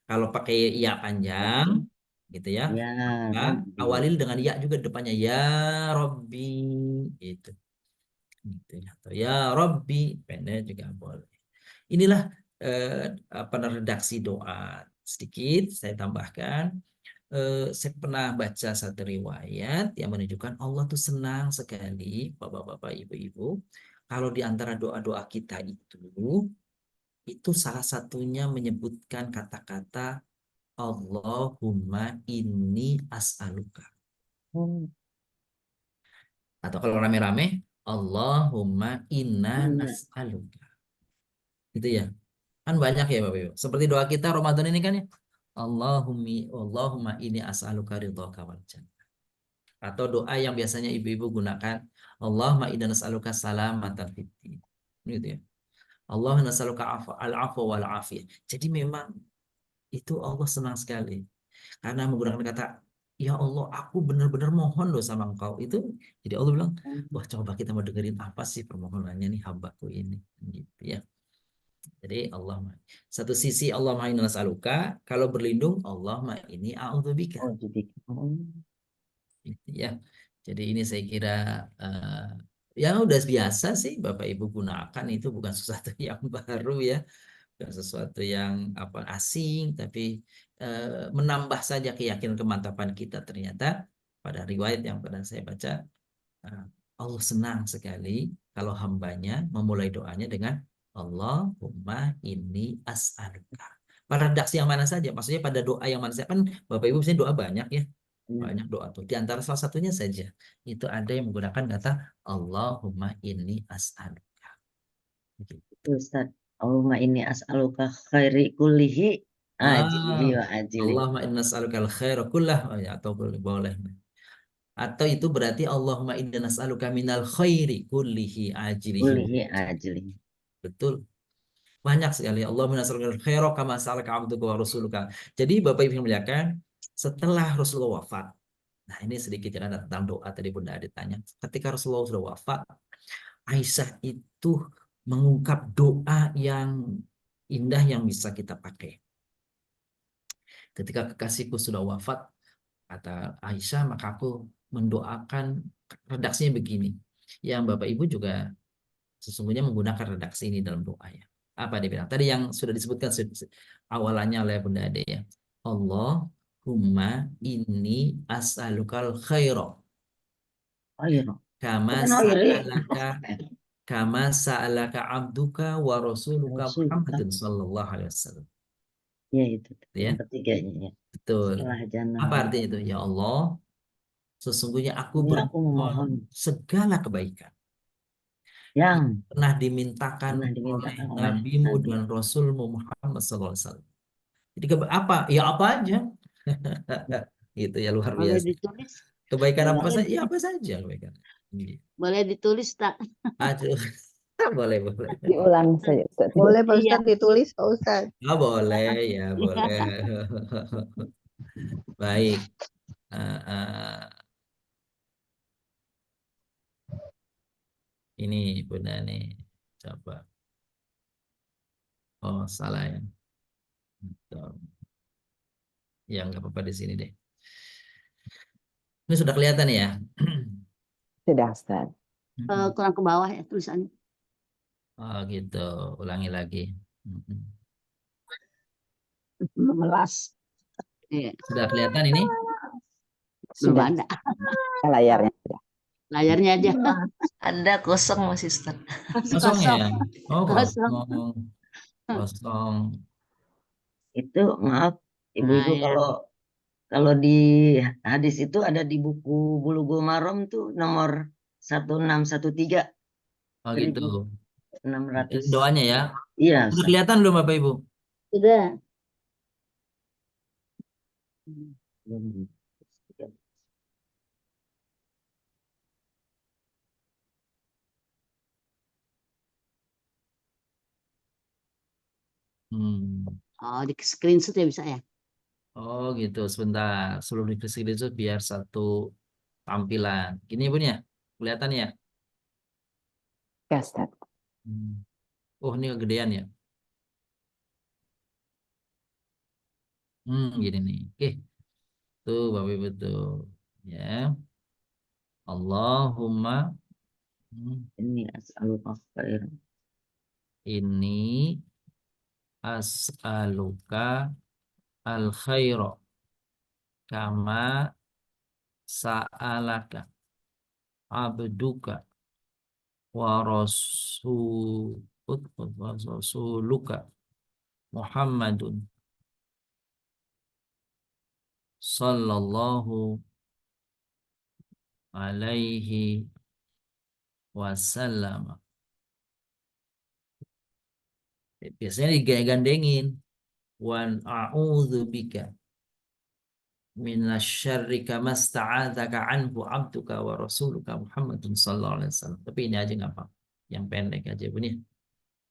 Kalau pakai ya panjang gitu ya, Ya maka Rabbi. awalil dengan ya juga depannya ya Robbi gitu. Gitu ya. Atau ya Robbi pendek juga boleh. Inilah apa redaksi doa. Sedikit saya tambahkan. Saya pernah baca satu riwayat yang menunjukkan Allah tuh senang sekali, bapak-bapak, ibu-ibu, kalau di antara doa-doa kita itu salah satunya menyebutkan kata-kata Allahumma inni as'aluka. Atau kalau rame-rame, Allahumma inna nas'aluka. Gitu ya. Kan banyak ya Bapak Ibu. Seperti doa kita Ramadan ini kan ya. Allahumma inni as'aluka ridhaka wal jannah. Atau doa yang biasanya ibu-ibu gunakan, Allahumma inna nas'aluka salamatan fid din. Gitu ya. Allahumma nas'aluka al-'afwa wal 'afiyah. Jadi memang itu Allah senang sekali. Karena menggunakan kata ya Allah, aku benar-benar mohon loh sama engkau. Itu jadi Allah bilang, wah coba kita mau dengerin apa sih permohonannya nih hambaku ini. Gitu ya. Jadi Allah satu sisi Allah inna nas'aluka, kalau berlindung Allah ini a'udzubika. Oh, jadi. Gitu ya. Jadi ini saya kira ya udah biasa sih Bapak Ibu gunakan, itu bukan sesuatu yang baru ya. Bukan sesuatu yang apa asing, tapi menambah saja keyakinan kemantapan kita. Ternyata pada riwayat yang pernah saya baca, Allah senang sekali kalau hambanya memulai doanya dengan Allahumma inni as'aluka. Pada redaksi yang mana saja, maksudnya pada doa yang mana saja, kan Bapak Ibu misalnya doa banyak ya, banyak doa tuh. Di antara salah satunya saja itu ada yang menggunakan kata Allahumma inni as'aluka. Ustaz, Allahumma inni as'aluka khairi kullihi ajilihi wa ajilihi. Allahumma inna nas'alukal khaira kullah, atau boleh. Atau itu berarti Allahumma inna nas'aluka minal khairi kullihi ajilihi. Kullihi ajilihi. Betul. Banyak sekali. Allahumma inna nas'alukal khaira kama sa'alaka 'abduka wa rasuluka. Jadi Bapak Ibu yang muliakan, setelah Rasulullah wafat. Nah, ini sedikit cerita tentang doa tadi Bunda Adit tanya. Ketika Rasulullah sudah wafat, Aisyah itu mengungkap doa yang indah yang bisa kita pakai. Ketika kekasihku sudah wafat, kata Aisyah, maka aku mendoakan, redaksinya begini. Yang Bapak Ibu juga sesungguhnya menggunakan redaksi ini dalam doa ya. Apa dia bilang? Tadi yang sudah disebutkan awalannya oleh Bunda Ade ya. Allahumma inni as'alukal khaira. Kama sa'alaka abduka wa rasuluka Muhammadin sallallahu alaihi wasallam. Ya itu. Ya. Yang ketiganya ya. Betul. Apa artinya itu? Ya Allah, sesungguhnya aku bermohon segala kebaikan yang pernah dimintakan oleh Nabi-Mu dan Rasul-Mu Muhammad SAW. Jadi apa? Ya apa aja. Gitu ya, luar Boleh biasa. ditulis. Kebaikan apa saja? Ya apa saja kebaikan. Boleh ditulis tak? Aduh. Boleh. Diulang saja. Boleh Pak Ustaz ditulis Pak Ustaz. Oh, boleh ya, boleh. Baik. Ini Bunda nih, coba. Oh, salah ya. Ya, nggak apa-apa di sini deh. Ini sudah kelihatan ya? Sudah, Ustaz. Kurang ke bawah ya tulisannya. Oh gitu, ulangi lagi. Memelas. Sudah kelihatan ini? Belum ada. Layarnya. Layarnya aja. Ada kosong Mas Ustaz. Kosong ya? Oh, Kosong. Kosong. Itu maaf ibu-ibu Nah, ya. kalau Kalau di hadis itu ada di buku Bulughul Maram tuh nomor 1613 Oh gitu. 1600. Doanya ya. Iya, Udah Ustaz. kelihatan belum Bapak Ibu? Sudah. Hmm. Oh, di screenshot ya bisa ya? Oh gitu. Sebentar. Sebelum di screenshot biar satu tampilan. Gini Bun ya. Kelihatan ya? Ya, Ustaz. Hmm. Oh ini kegedean ya. Gini nih. Oke. Tuh Bapak Ibu tuh. Ya. Allahumma. Ini as'aluka khair. Ini as'aluka al khaira kama sa'alaka abduka wa rasuluka Muhammadun sallallahu alaihi wasallam. Biasanya digandengin. Wan a'udzu bika minasyarri kama sta'adzaka anhu abduka wa rasuluka Muhammadun sallallahu alaihi wasallam. Tapi ini aja nggak apa. Yang pendek aja Bun ya.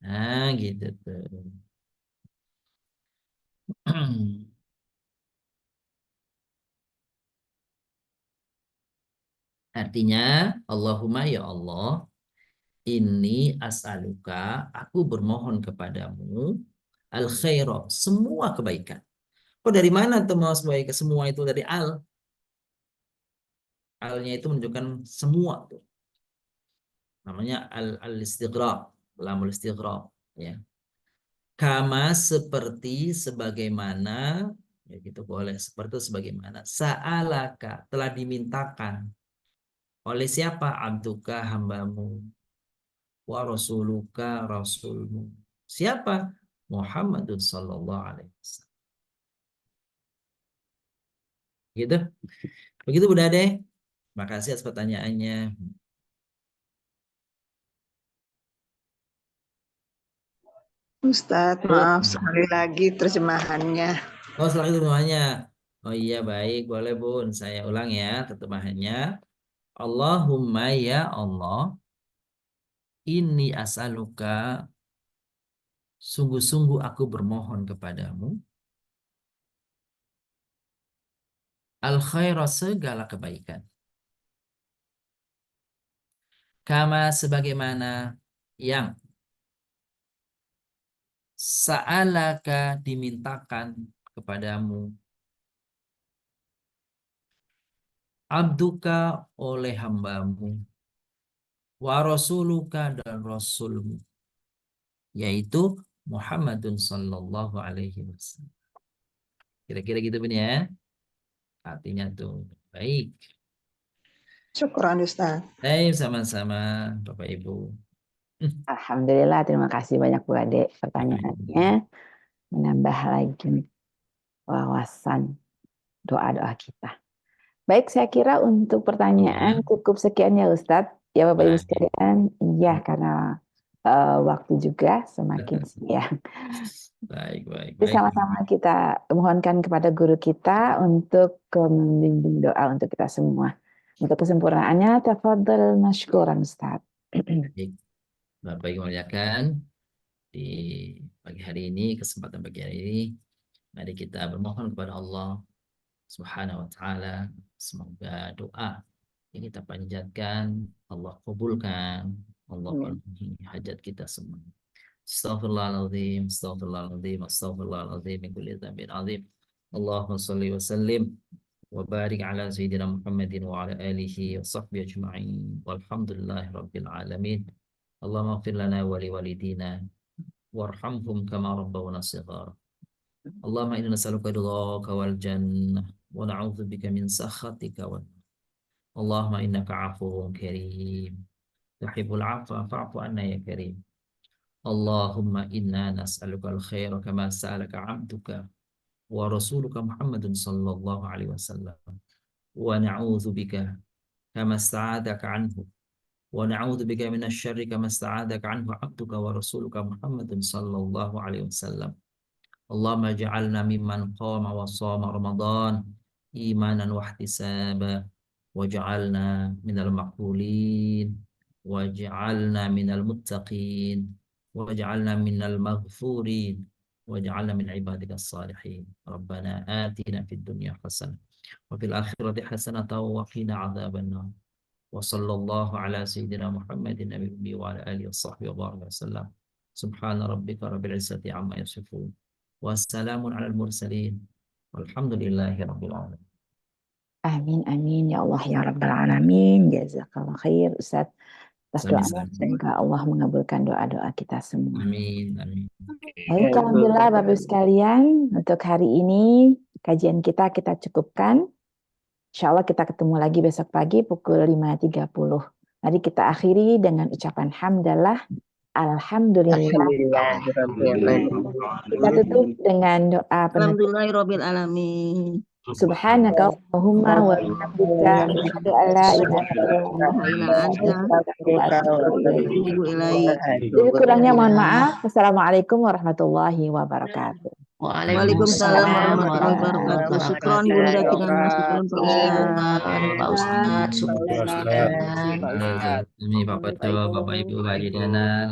Nah, gitu tuh. Artinya, Allahumma ya Allah, ini as'aluka, aku bermohon kepadamu, al khaira, semua kebaikan. Oh dari mana tuh mau kebaikan? Semua itu dari al. Alnya itu menunjukkan semua tuh. Namanya al istighraq, lamul istighraq, ya. Kama seperti sebagaimana, ya gitu boleh, seperti sebagaimana. Sa'alaka telah dimintakan oleh siapa? Abduka hambamu. Wa rasuluka rasulmu. Siapa? Muhammadun sallallahu alaihi wasallam. Gitu. Begitu Bunda Ade. Makasih atas pertanyaannya. Ustadz, maaf sekali lagi terjemahannya. Oh, setelah itu semuanya. Oh iya baik, boleh Bun. Saya ulang ya terjemahannya. Allahumma ya Allah, ini as'aluka, sungguh-sungguh aku bermohon kepadamu, al khaira segala kebaikan. Kama sebagaimana yang sa'alaka dimintakan kepadamu, abduka oleh hambamu, wa rasuluka dan rasulmu, yaitu Muhammadun sallallahu alaihi wasallam. Kira-kira gitu Bun ya. Artinya tuh baik. Syukuran Ustadz. Baik, sama-sama Bapak Ibu. Alhamdulillah, terima kasih banyak Bu Ade pertanyaannya. Menambah lagi wawasan doa-doa kita. Baik, saya kira untuk pertanyaan cukup sekian ya Ustadz. Ya Bapak Ibu Baik. sekalian, iya karena waktu juga semakin siang. Baik, baik, Jadi baik. sama-sama kita mohonkan kepada guru kita untuk membimbing doa untuk kita semua. Untuk kesempurnaannya, tafadhal masykuran Ustaz. Baik. Bapak Ibu muliakan, di pagi hari ini, kesempatan pagi hari ini, mari kita bermohon kepada Allah Subhanahu wa taala, semoga doa yang kita panjatkan Allah kabulkan, Allah penuhi hajat kita semua. Astaghfirullahaladzim, astaghfirullahaladzim, astaghfirullahaladzim, min kulli dzambin azim. Allahumma shalli wa sallim wa barik ala sayyidina Muhammadin wa ala alihi wa sahbihi ajma'in. Walhamdulillahi rabbil alamin. Allahumma ighfir lana wa li walidina warhamhum kama rabbawna shighara. Allahumma inna nas'aluka ridhaka wal jannah wa na'udzubika min sakhatika wa Allahumma innaka 'afuwwun karim. Tuhibbul 'afwa fa'fu 'anna ya karim. Allahumma inna nas'aluka al-khaira kama sa'alaka 'abduka wa rasuluka Muhammadun sallallahu alaihi wasallam wa na'udzu bika kama sta'adaka anhu wa na'udzu bika minasy syarri kama sta'adaka anhu 'abduka wa rasuluka Muhammadun sallallahu alaihi wasallam. Allahumma ja'alna mimman qama wa shama Ramadan imanan wa ihtisaba waj'alna minal maqbulin waj'alna minal muttaqin waj'alna minal maghfurin waj'alna min ibadikas salihin. Rabbana atina fid dunya hasanah wa fil akhirati hasanah wa qina adzabannar. Wa sallallahu ala sayyidina Muhammadin nabiyyi wa ala alihi washabbihi wa baraka wasallam. Subhana rabbika rabbil izzati amma yasifun. Wassalamun alal mursalin. Walhamdulillahi rabbil alamin. Amin, amin. Ya Allah, ya Rabbal Alamin. Jazakallah khair, Ustaz. Atas doanya, Sami-sami. semoga Allah mengabulkan doa-doa kita semua. Amin, amin. Baik, alhamdulillah Bapak Ibu sekalian, untuk hari ini kajian kita cukupkan. Insya Allah kita ketemu lagi besok pagi pukul 5.30. Mari kita akhiri dengan ucapan hamdalah, alhamdulillah. Kita tutup dengan doa penutup. Alhamdulillahirabbil alamin. Subhanaka Allahumma wa bihamdika asyhadu an la ilaha illa anta astaghfiruka wa atubu ilaik. Jadi kurangnya mohon maaf. Wassalamualaikum warahmatullahi wabarakatuh. Waalaikumsalam warahmatullahi wabarakatuh. Syukron Bunda dengan masukan Pak Ustaz. Ini Bapak Ibu Haji Dana.